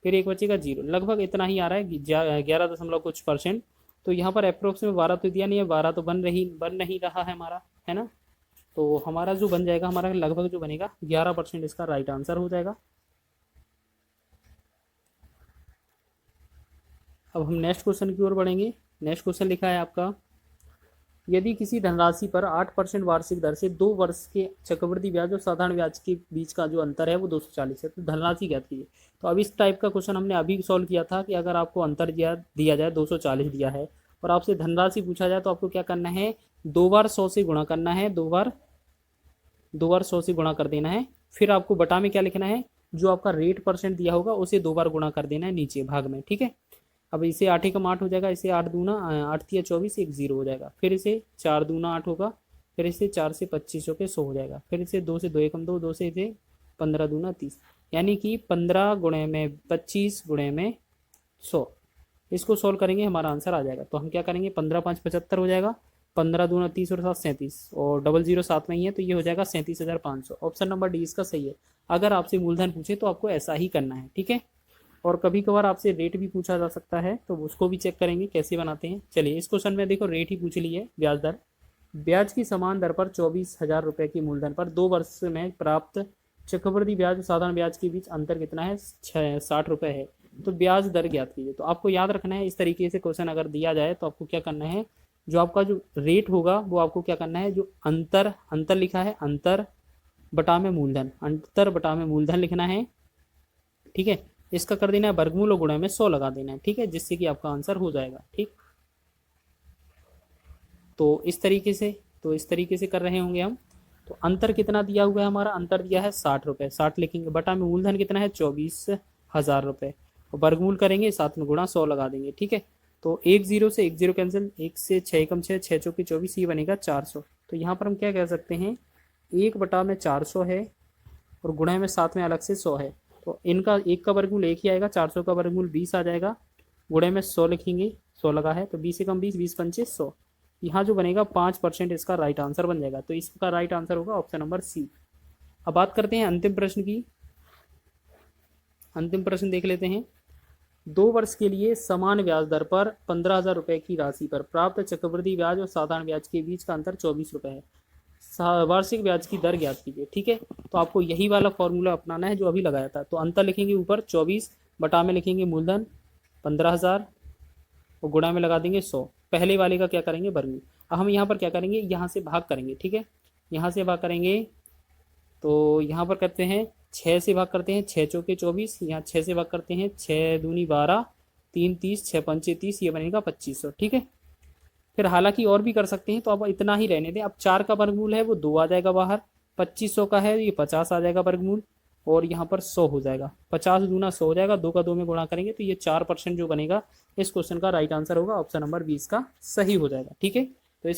फिर एक बचेगा 0, लगभग इतना ही आ रहा है 11 दशमलव कुछ %। तो यहाँ पर अप्रोक्स में 12 तो दिया नहीं है, 12 तो बन नहीं रहा है हमारा, है ना, तो हमारा जो बन जाएगा, हमारा लगभग जो बनेगा 11% इसका राइट आंसर हो जाएगा। अब हम नेक्स्ट क्वेश्चन की ओर बढ़ेंगे। नेक्स्ट क्वेश्चन लिखा है आपका, यदि किसी धनराशि पर 8% वार्षिक दर से 2 वर्ष के चक्रवृद्धि ब्याज और साधारण ब्याज के बीच का जो अंतर है वो 240 है। तो धनराशि ज्ञात कीजिए। तो अब इस टाइप का क्वेश्चन हमने अभी सॉल्व किया था कि अगर आपको अंतर दिया जाए 240 दिया है और आपसे धनराशि पूछा जाए तो आपको क्या करना है, 2 बार 100 से गुणा करना है, 2 बार 100 से गुणा कर देना है। फिर आपको बटा में क्या लिखना है, जो आपका रेट परसेंट दिया होगा उसे 2 बार गुणा कर देना है नीचे भाग में, ठीक है। अब इसे 8 एकम 8 हो जाएगा, इसे 8 दूना 8 तिया 24, एक 0 हो जाएगा। फिर इसे 4 दूना 8 होगा, फिर इसे 4 से 25 होकर 100 हो जाएगा। फिर इसे 2 से 2 एकम 2, 2 से इसे 15 दूना 30, यानी कि 15 गुणे में 25 गुणे में 100। इसको सोल्व करेंगे हमारा आंसर आ जाएगा। तो हम क्या करेंगे, 15 5 75 हो जाएगा, 15 दूना 30 और 7 37, और 00 साथ में ही है तो ये हो जाएगा 37,500। ऑप्शन नंबर डी इसका सही है। अगर आपसे मूलधन पूछे तो आपको ऐसा ही करना है, ठीक है। और कभी कभार आपसे रेट भी पूछा जा सकता है तो उसको भी चेक करेंगे कैसे बनाते हैं। चलिए इस क्वेश्चन में देखो रेट ही पूछ ली है, ब्याज दर। ब्याज की समान दर पर 24,000 रुपये की मूलधन पर 2 वर्ष में प्राप्त चक्रवृद्धि ब्याज और साधारण ब्याज के बीच अंतर कितना है, 60 रुपये है। तो ब्याज दर ज्ञात कीजिए। तो आपको याद रखना है, इस तरीके से क्वेश्चन अगर दिया जाए तो आपको क्या करना है, जो आपका जो रेट होगा वो आपको क्या करना है, जो अंतर लिखा है, अंतर बटा में मूलधन, अंतर बटा में मूलधन लिखना है, ठीक है। इसका कर देना है वर्गमूल और गुणा में 100 लगा देना है, ठीक है, जिससे कि आपका आंसर हो जाएगा, ठीक। तो इस तरीके से कर रहे होंगे हम। तो अंतर कितना दिया हुआ है हमारा, अंतर दिया है 60 रुपये, 60 लिखेंगे, बटा में मूलधन कितना है 24,000 रुपये, और वर्गमूल करेंगे, साथ में गुणा 100 लगा देंगे, ठीक है। तो 1 0 से 1 0 कैंसिल, 1 से 6 एकम 6, 6 चौके 24, ये बनेगा 400। तो यहाँ पर हम क्या कह सकते हैं, 1 बटा में 400 है और गुणा में साथ में अलग से 100 है। तो इनका 1 का वर्गमूल 1 ही आएगा, 400 का वर्गमूल 20 आ जाएगा, गुणे में 100 लिखेंगे, 100 लगा है तो 20 एकम 20, 20 पंचे 100। यहाँ जो बनेगा 5% इसका राइट आंसर बन जाएगा। तो इसका राइट आंसर होगा ऑप्शन नंबर सी। अब बात करते हैं अंतिम प्रश्न की। अंतिम प्रश्न देख लेते हैं। 2 वर्ष के लिए समान ब्याज दर पर 15,000 रुपये की राशि पर प्राप्त चक्रवृद्धि ब्याज और साधारण ब्याज के बीच का अंतर 24 रुपये है। वार्षिक ब्याज की दर ज्ञात कीजिए, ठीक है। तो आपको यही वाला फॉर्मूला अपनाना है जो अभी लगाया था। तो अंतर लिखेंगे ऊपर 24, बटा में लिखेंगे मूलधन 15,000 और गुणा में लगा देंगे 100। पहले वाले का क्या करेंगे, वर्गमूल। अब हम यहाँ पर क्या करेंगे, यहाँ से भाग करेंगे, ठीक है। यहाँ से भाग करेंगे तो यहाँ पर करते हैं 6 से भाग करते हैं, 6 चौके 24, यहाँ 6 से भाग करते हैं, 6 दूनी 12, 3 30, 6 पंचे 30, ये बनेगा 2500, ठीक है। फिर हालांकि और भी कर सकते हैं, तो अब इतना ही रहने दें। अब 4 का वर्गमूल है वो 2 आ जाएगा बाहर, 2500 का है ये 50 आ जाएगा वर्गमूल, और यहाँ पर 100 हो जाएगा, 50 दूना 100 हो जाएगा, 2 का 2 में गुणा करेंगे तो ये 4% जो बनेगा इस क्वेश्चन का राइट आंसर होगा, ऑप्शन नंबर 20 का सही हो जाएगा, ठीक है। तो इस